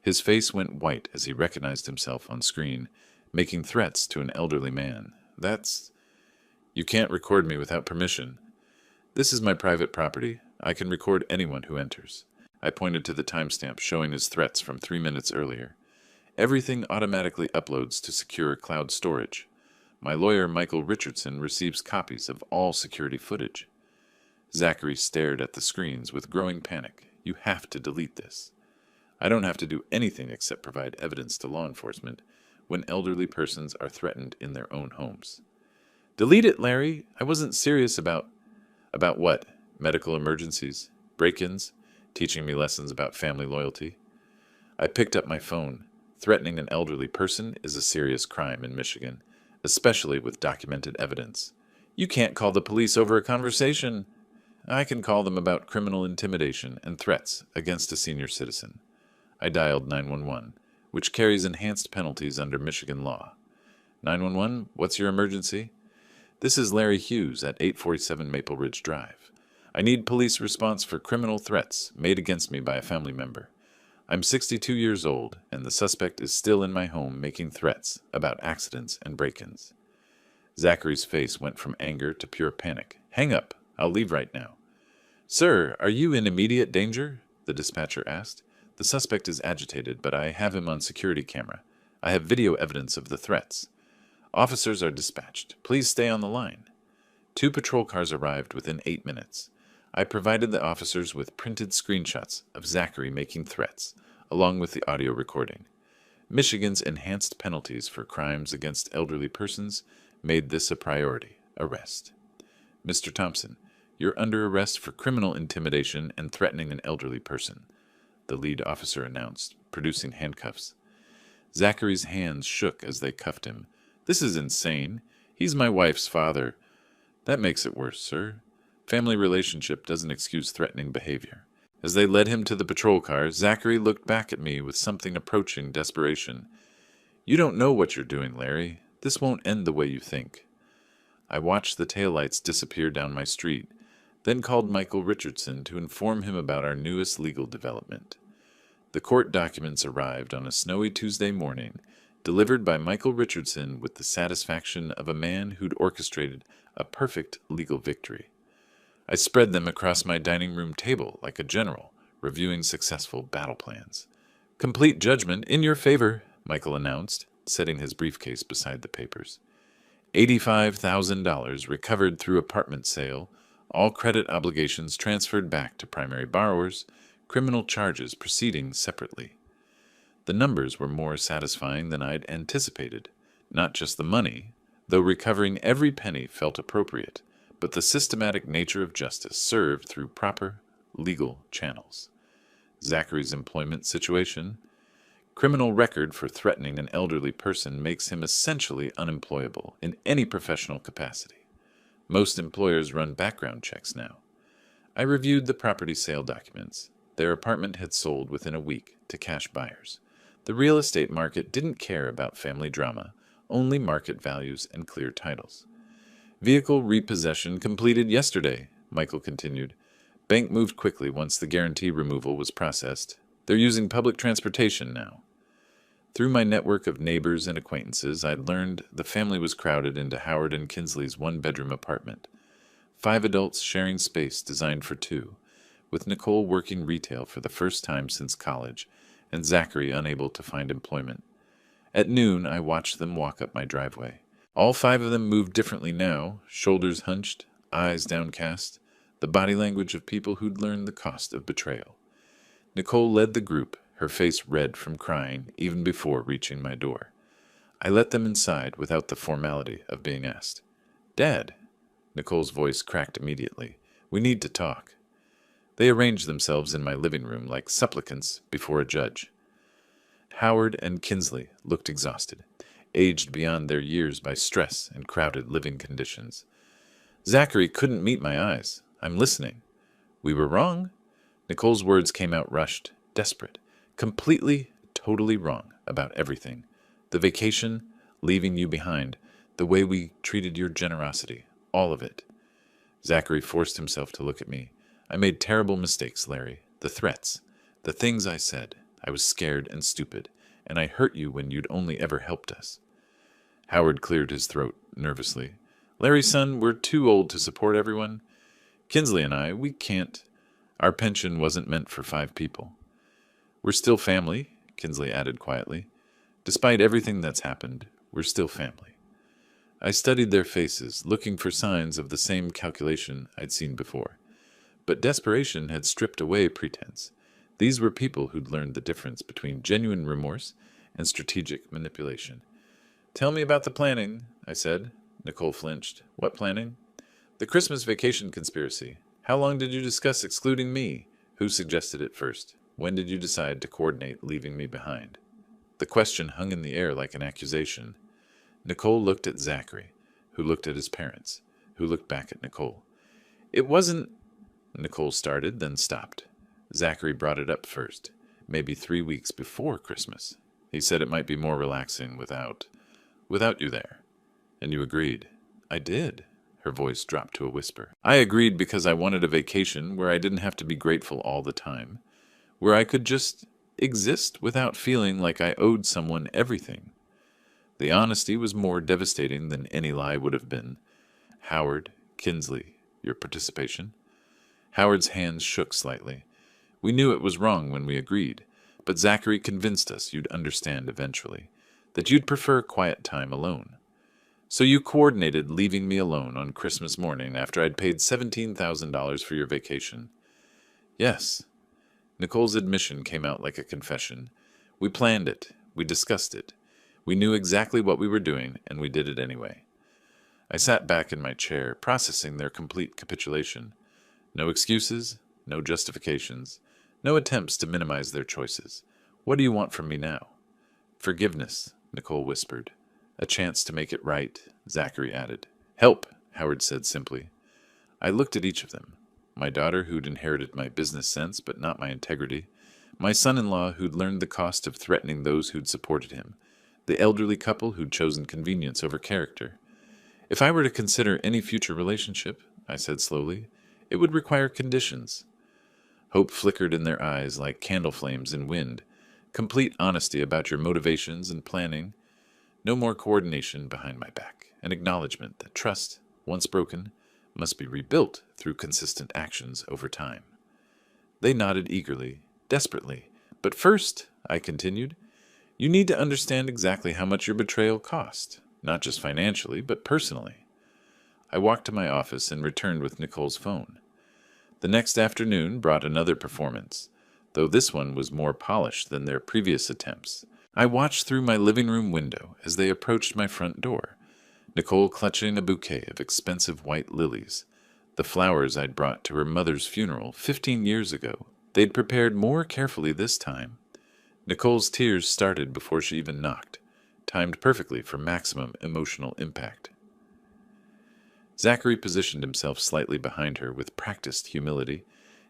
His face went white as he recognized himself on screen, making threats to an elderly man. "You can't record me without permission." "This is my private property. I can record anyone who enters." I pointed to the timestamp showing his threats from 3 minutes earlier. "Everything automatically uploads to secure cloud storage. My lawyer, Michael Richardson, receives copies of all security footage." Zachary stared at the screens with growing panic. "You have to delete this." "I don't have to do anything except provide evidence to law enforcement when elderly persons are threatened in their own homes." "Delete it, Larry. I wasn't serious about—" "About what? Medical emergencies? Break-ins? Teaching me lessons about family loyalty?" I picked up my phone. Threatening an elderly person is a serious crime in Michigan, especially with documented evidence. "You can't call the police over a conversation." "I can call them about criminal intimidation and threats against a senior citizen." I dialed 911, which carries enhanced penalties under Michigan law. 911, what's your emergency?" "This is Larry Hughes at 847 Maple Ridge Drive. I need police response for criminal threats made against me by a family member. I'm 62 years old, and the suspect is still in my home making threats about accidents and break-ins." Zachary's face went from anger to pure panic. "Hang up. I'll leave right now." "Sir, are you in immediate danger?" the dispatcher asked. "The suspect is agitated, but I have him on security camera. I have video evidence of the threats." "Officers are dispatched. Please stay on the line." 2 patrol cars arrived within 8 minutes. I provided the officers with printed screenshots of Zachary making threats, along with the audio recording. Michigan's enhanced penalties for crimes against elderly persons made this a priority. Arrest. "Mr. Thompson, you're under arrest for criminal intimidation and threatening an elderly person," the lead officer announced, producing handcuffs. Zachary's hands shook as they cuffed him. "This is insane. He's my wife's father." "That makes it worse, sir. Family relationship doesn't excuse threatening behavior." As they led him to the patrol car, Zachary looked back at me with something approaching desperation. You don't know what you're doing, Larry. This won't end the way you think. I watched the taillights disappear down my street, then called Michael Richardson to inform him about our newest legal development. The court documents arrived on a snowy Tuesday morning, delivered by Michael Richardson with the satisfaction of a man who'd orchestrated a perfect legal victory. I spread them across my dining room table like a general, reviewing successful battle plans. Complete judgment in your favor, Michael announced, setting his briefcase beside the papers. $85,000 recovered through apartment sale, all credit obligations transferred back to primary borrowers, criminal charges proceeding separately. The numbers were more satisfying than I'd anticipated. Not just the money, though recovering every penny felt appropriate, but the systematic nature of justice served through proper legal channels. Zachary's employment situation. Criminal record for threatening an elderly person makes him essentially unemployable in any professional capacity. Most employers run background checks now. I reviewed the property sale documents. Their apartment had sold within a week to cash buyers. The real estate market didn't care about family drama, only market values and clear titles. Vehicle repossession completed yesterday, Michael continued. Bank moved quickly once the guarantee removal was processed. They're using public transportation now. Through my network of neighbors and acquaintances, I'd learned the family was crowded into Howard and Kinsley's one-bedroom apartment. 5 adults sharing space designed for 2, with Nicole working retail for the first time since college, and Zachary unable to find employment. At noon, I watched them walk up my driveway. All 5 of them moved differently now, shoulders hunched, eyes downcast, the body language of people who'd learned the cost of betrayal. Nicole led the group, her face red from crying even before reaching my door. I let them inside without the formality of being asked. Dad, Nicole's voice cracked immediately. We need to talk. They arranged themselves in my living room like supplicants before a judge. Howard and Kinsley looked exhausted, aged beyond their years by stress and crowded living conditions. Zachary couldn't meet my eyes. I'm listening. We were wrong. Nicole's words came out rushed, desperate, completely, totally wrong about everything. The vacation, leaving you behind, the way we treated your generosity, all of it. Zachary forced himself to look at me. I made terrible mistakes, Larry. The threats, the things I said. I was scared and stupid, and I hurt you when you'd only ever helped us. Howard cleared his throat nervously. Larry, son, we're too old to support everyone. Kinsley and I, we can't. Our pension wasn't meant for 5 people. We're still family, Kinsley added quietly. Despite everything that's happened, we're still family. I studied their faces, looking for signs of the same calculation I'd seen before. But desperation had stripped away pretense. These were people who'd learned the difference between genuine remorse and strategic manipulation. Tell me about the planning, I said. Nicole flinched. What planning? The Christmas vacation conspiracy. How long did you discuss excluding me? Who suggested it first? When did you decide to coordinate leaving me behind? The question hung in the air like an accusation. Nicole looked at Zachary, who looked at his parents, who looked back at Nicole. It wasn't... Nicole started, then stopped. Zachary brought it up first, maybe 3 weeks before Christmas. He said it might be more relaxing without you there. And you agreed. I did. Her voice dropped to a whisper. I agreed because I wanted a vacation where I didn't have to be grateful all the time, where I could just exist without feeling like I owed someone everything. The honesty was more devastating than any lie would have been. Howard, Kinsley, your participation? Howard's hands shook slightly. We knew it was wrong when we agreed, but Zachary convinced us you'd understand eventually, that you'd prefer quiet time alone. So you coordinated leaving me alone on Christmas morning after I'd paid $17,000 for your vacation. Yes. Nicole's admission came out like a confession. We planned it. We discussed it. We knew exactly what we were doing, and we did it anyway. I sat back in my chair, processing their complete capitulation. No excuses, no justifications, no attempts to minimize their choices. What do you want from me now? Forgiveness, Nicole whispered. A chance to make it right, Zachary added. Help, Howard said simply. I looked at each of them. My daughter, who'd inherited my business sense but not my integrity. My son-in-law, who'd learned the cost of threatening those who'd supported him. The elderly couple who'd chosen convenience over character. If I were to consider any future relationship, I said slowly, it would require conditions. Hope flickered in their eyes like candle flames in wind. Complete honesty about your motivations and planning. No more coordination behind my back. An acknowledgement that trust, once broken, must be rebuilt through consistent actions over time. They nodded eagerly, desperately. But first, I continued, you need to understand exactly how much your betrayal cost, not just financially, but personally. I walked to my office and returned with Nicole's phone. The next afternoon brought another performance, though this one was more polished than their previous attempts. I watched through my living room window as they approached my front door, Nicole clutching a bouquet of expensive white lilies, the flowers I'd brought to her mother's funeral 15 years ago. They'd prepared more carefully this time. Nicole's tears started before she even knocked, timed perfectly for maximum emotional impact. Zachary positioned himself slightly behind her with practiced humility,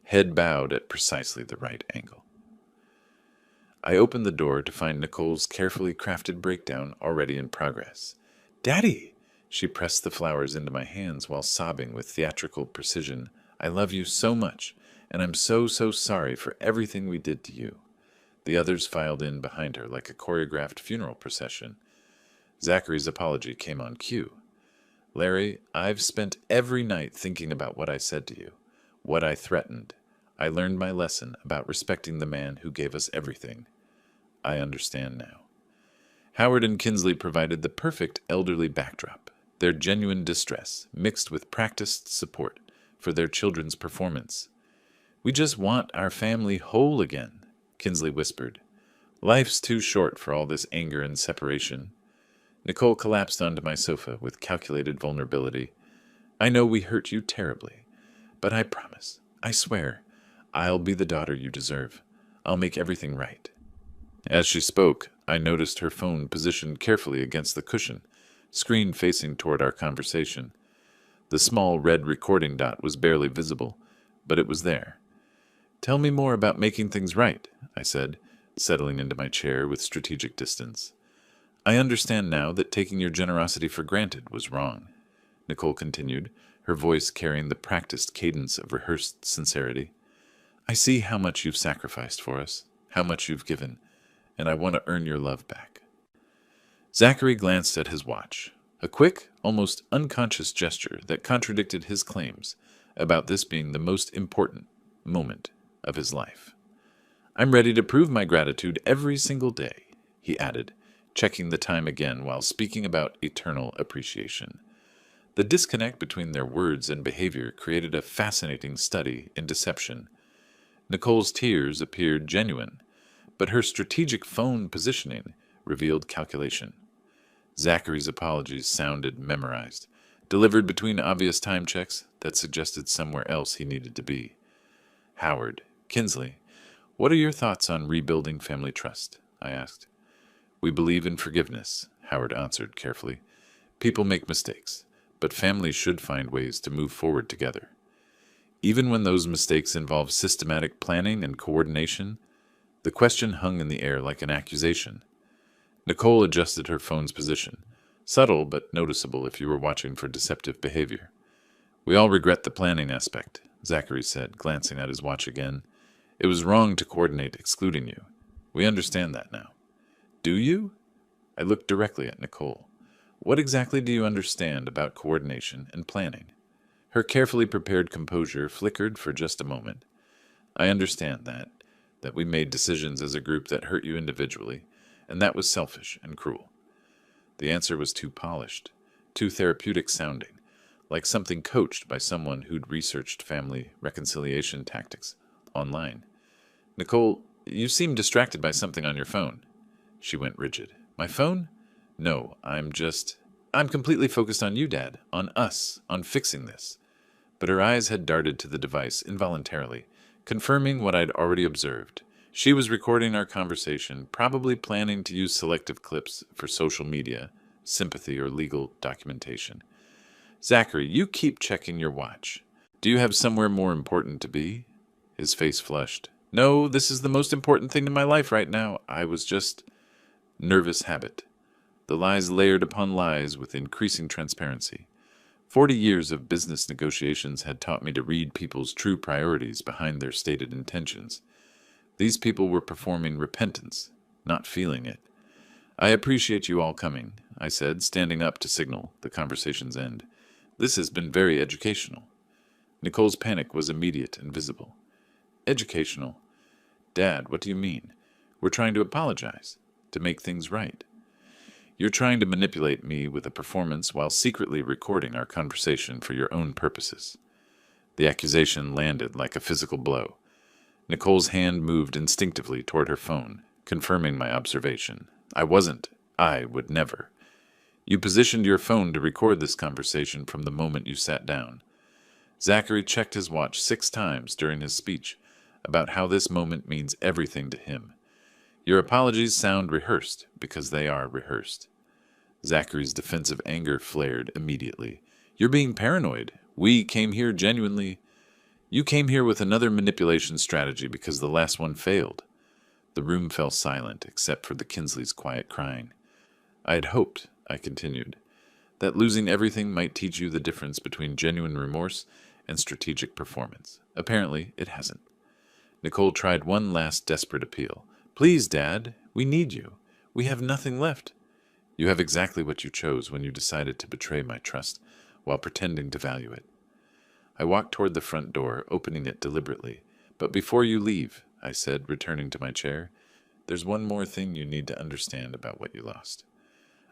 head bowed at precisely the right angle. I opened the door to find Nicole's carefully crafted breakdown already in progress. "Daddy!" She pressed the flowers into my hands while sobbing with theatrical precision. "I love you so much, and I'm so sorry for everything we did to you." The others filed in behind her like a choreographed funeral procession. Zachary's apology came on cue. "Larry, I've spent every night thinking about what I said to you, what I threatened. I learned my lesson about respecting the man who gave us everything. I understand now." Howard and Kinsley provided the perfect elderly backdrop, their genuine distress mixed with practiced support for their children's performance. "We just want our family whole again," Kinsley whispered. "Life's too short for all this anger and separation." Nicole collapsed onto my sofa with calculated vulnerability. "I know we hurt you terribly, but I promise, I swear, I'll be the daughter you deserve. I'll make everything right." As she spoke, I noticed her phone positioned carefully against the cushion, screen facing toward our conversation. The small red recording dot was barely visible, but it was there. "Tell me more about making things right," I said, settling into my chair with strategic distance. "I understand now that taking your generosity for granted was wrong," Nicole continued, her voice carrying the practiced cadence of rehearsed sincerity. "I see how much you've sacrificed for us, how much you've given, and I want to earn your love back." Zachary glanced at his watch, a quick, almost unconscious gesture that contradicted his claims about this being the most important moment of his life. "I'm ready to prove my gratitude every single day," he added, checking the time again while speaking about eternal appreciation. The disconnect between their words and behavior created a fascinating study in deception. Nicole's tears appeared genuine, but her strategic phone positioning revealed calculation. Zachary's apologies sounded memorized, delivered between obvious time checks that suggested somewhere else he needed to be. "Howard, Kinsley, what are your thoughts on rebuilding family trust?" I asked. "We believe in forgiveness," Howard answered carefully. "People make mistakes, but families should find ways to move forward together. Even when those mistakes involve systematic planning and coordination." The question hung in the air like an accusation. Nicole adjusted her phone's position, subtle but noticeable if you were watching for deceptive behavior. "We all regret the planning aspect," Zachary said, glancing at his watch again. "It was wrong to coordinate excluding you. We understand that now." "Do you?" I looked directly at Nicole. "What exactly do you understand about coordination and planning?" Her carefully prepared composure flickered for just a moment. "I understand that we made decisions as a group that hurt you individually, and that was selfish and cruel." The answer was too polished, too therapeutic sounding, like something coached by someone who'd researched family reconciliation tactics online. "Nicole, you seem distracted by something on your phone." She went rigid. "My phone? No, I'm completely focused on you, Dad, on us, on fixing this." But her eyes had darted to the device involuntarily, confirming what I'd already observed. She was recording our conversation, probably planning to use selective clips for social media, sympathy, or legal documentation. "Zachary, you keep checking your watch. Do you have somewhere more important to be? His face flushed. No, this is the most important thing in my life right now. I was just... Nervous habit. The lies layered upon lies with increasing transparency. 40 years of business negotiations had taught me to read people's true priorities behind their stated intentions. These people were performing repentance, not feeling it. I appreciate you all coming, I said, standing up to signal the conversation's end. This has been very educational. Nicole's panic was immediate and visible. Educational? Dad, what do you mean? We're trying to apologize, to make things right. You're trying to manipulate me with a performance while secretly recording our conversation for your own purposes. The accusation landed like a physical blow. Nicole's hand moved instinctively toward her phone, confirming my observation. I wasn't. I would never. You positioned your phone to record this conversation from the moment you sat down. Zachary checked his watch 6 times during his speech about how this moment means everything to him. Your apologies sound rehearsed because they are rehearsed. Zachary's defensive anger flared immediately. You're being paranoid. We came here genuinely. You came here with another manipulation strategy because the last one failed. The room fell silent except for the Kinsley's quiet crying. I had hoped, I continued, that losing everything might teach you the difference between genuine remorse and strategic performance. Apparently, it hasn't. Nicole tried one last desperate appeal. Please, Dad, we need you. We have nothing left. You have exactly what you chose when you decided to betray my trust while pretending to value it. I walked toward the front door, opening it deliberately. But before you leave, I said, returning to my chair, there's one more thing you need to understand about what you lost.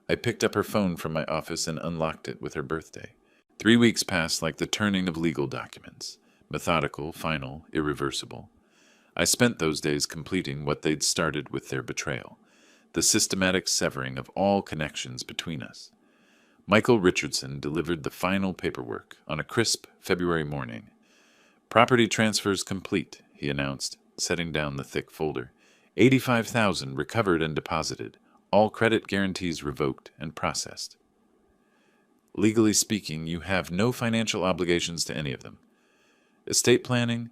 I picked up her phone from my office and unlocked it with her birthday. 3 weeks passed like the turning of legal documents, methodical, final, irreversible. I spent those days completing what they'd started with their betrayal, the systematic severing of all connections between us. Michael Richardson delivered the final paperwork on a crisp February morning. Property transfers complete, he announced, setting down the thick folder. $85,000 recovered and deposited, all credit guarantees revoked and processed. Legally speaking, you have no financial obligations to any of them. Estate planning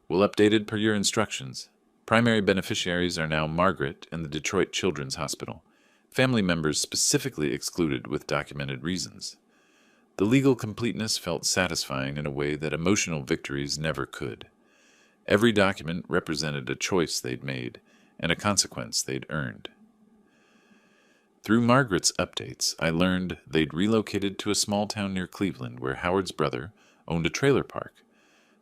will updated per your instructions. Primary beneficiaries are now Margaret and the Detroit Children's Hospital. Family members specifically excluded with documented reasons. The legal completeness felt satisfying in a way that emotional victories never could. Every document represented a choice they'd made and a consequence they'd earned. Through Margaret's updates, I learned they'd relocated to a small town near Cleveland where Howard's brother owned a trailer park.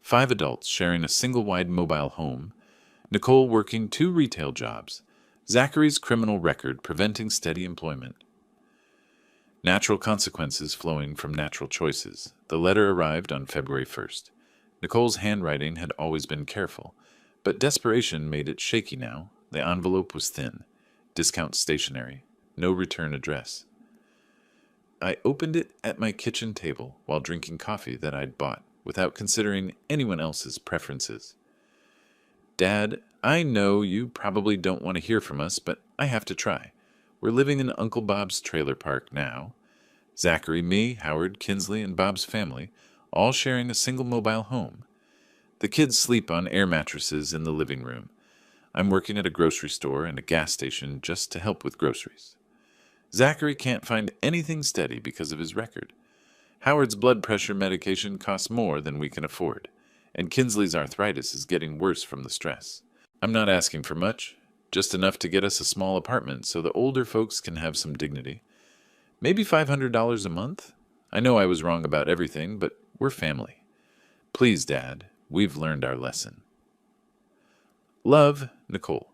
5 adults sharing a single-wide mobile home, Nicole working 2 retail jobs, Zachary's criminal record preventing steady employment. Natural consequences flowing from natural choices. The letter arrived on February 1st. Nicole's handwriting had always been careful, but desperation made it shaky now. The envelope was thin. Discount stationery. No return address. I opened it at my kitchen table while drinking coffee that I'd bought, without considering anyone else's preferences. Dad, I know you probably don't want to hear from us, but I have to try. We're living in Uncle Bob's trailer park now. Zachary, me, Howard, Kinsley, and Bob's family, all sharing a single mobile home. The kids sleep on air mattresses in the living room. I'm working at a grocery store and a gas station just to help with groceries. Zachary can't find anything steady because of his record. Howard's blood pressure medication costs more than we can afford, and Kinsley's arthritis is getting worse from the stress. I'm not asking for much, just enough to get us a small apartment so the older folks can have some dignity. Maybe $500 a month? I know I was wrong about everything, but we're family. Please, Dad, we've learned our lesson. Love, Nicole.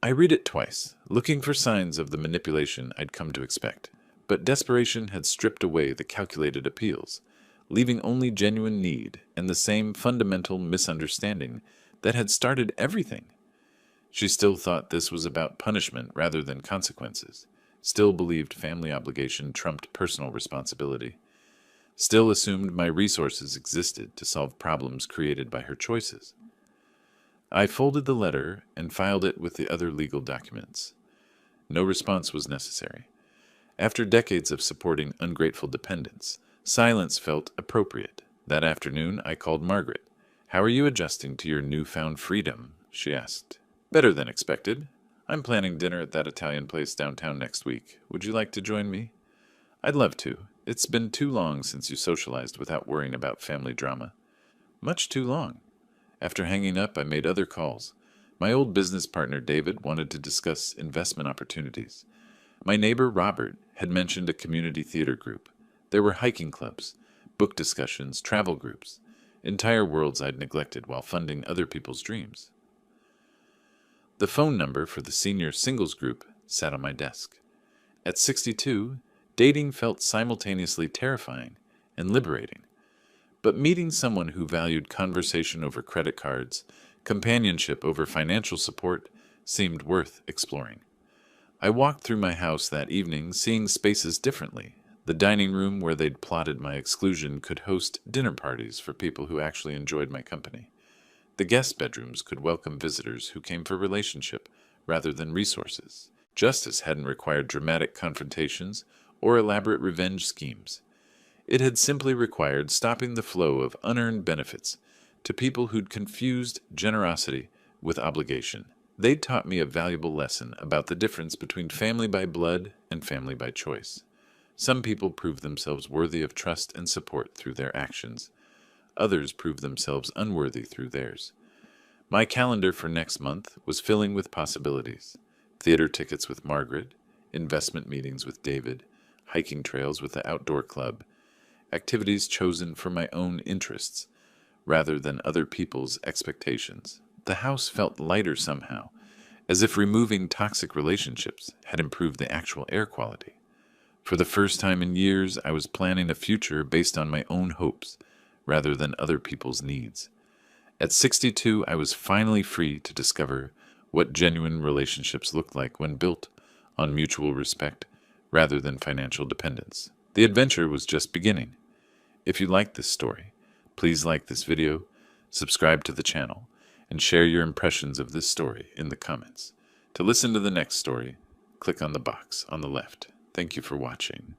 I read it twice, looking for signs of the manipulation I'd come to expect, but desperation had stripped away the calculated appeals, leaving only genuine need and the same fundamental misunderstanding that had started everything. She still thought this was about punishment rather than consequences, still believed family obligation trumped personal responsibility, still assumed my resources existed to solve problems created by her choices. I folded the letter and filed it with the other legal documents. No response was necessary. After decades of supporting ungrateful dependents, silence felt appropriate. That afternoon, I called Margaret. "How are you adjusting to your newfound freedom?" she asked. "Better than expected. I'm planning dinner at that Italian place downtown next week. Would you like to join me?" "I'd love to. It's been too long since you socialized without worrying about family drama." "Much too long." After hanging up, I made other calls. My old business partner, David, wanted to discuss investment opportunities. My neighbor, Robert, had mentioned a community theater group. There were hiking clubs, book discussions, travel groups, entire worlds I'd neglected while funding other people's dreams. The phone number for the senior singles group sat on my desk. At 62, dating felt simultaneously terrifying and liberating. But meeting someone who valued conversation over credit cards, companionship over financial support, seemed worth exploring. I walked through my house that evening, seeing spaces differently. The dining room where they'd plotted my exclusion could host dinner parties for people who actually enjoyed my company. The guest bedrooms could welcome visitors who came for relationship rather than resources. Justice hadn't required dramatic confrontations or elaborate revenge schemes. It had simply required stopping the flow of unearned benefits to people who'd confused generosity with obligation. They'd taught me a valuable lesson about the difference between family by blood and family by choice. Some people prove themselves worthy of trust and support through their actions. Others prove themselves unworthy through theirs. My calendar for next month was filling with possibilities. Theater tickets with Margaret, investment meetings with David, hiking trails with the outdoor club, activities chosen for my own interests rather than other people's expectations. The house felt lighter somehow, as if removing toxic relationships had improved the actual air quality. For the first time in years, I was planning a future based on my own hopes rather than other people's needs. At 62, I was finally free to discover what genuine relationships looked like when built on mutual respect rather than financial dependence. The adventure was just beginning. If you like this story, please like this video, subscribe to the channel, and share your impressions of this story in the comments. To listen to the next story, click on the box on the left. Thank you for watching.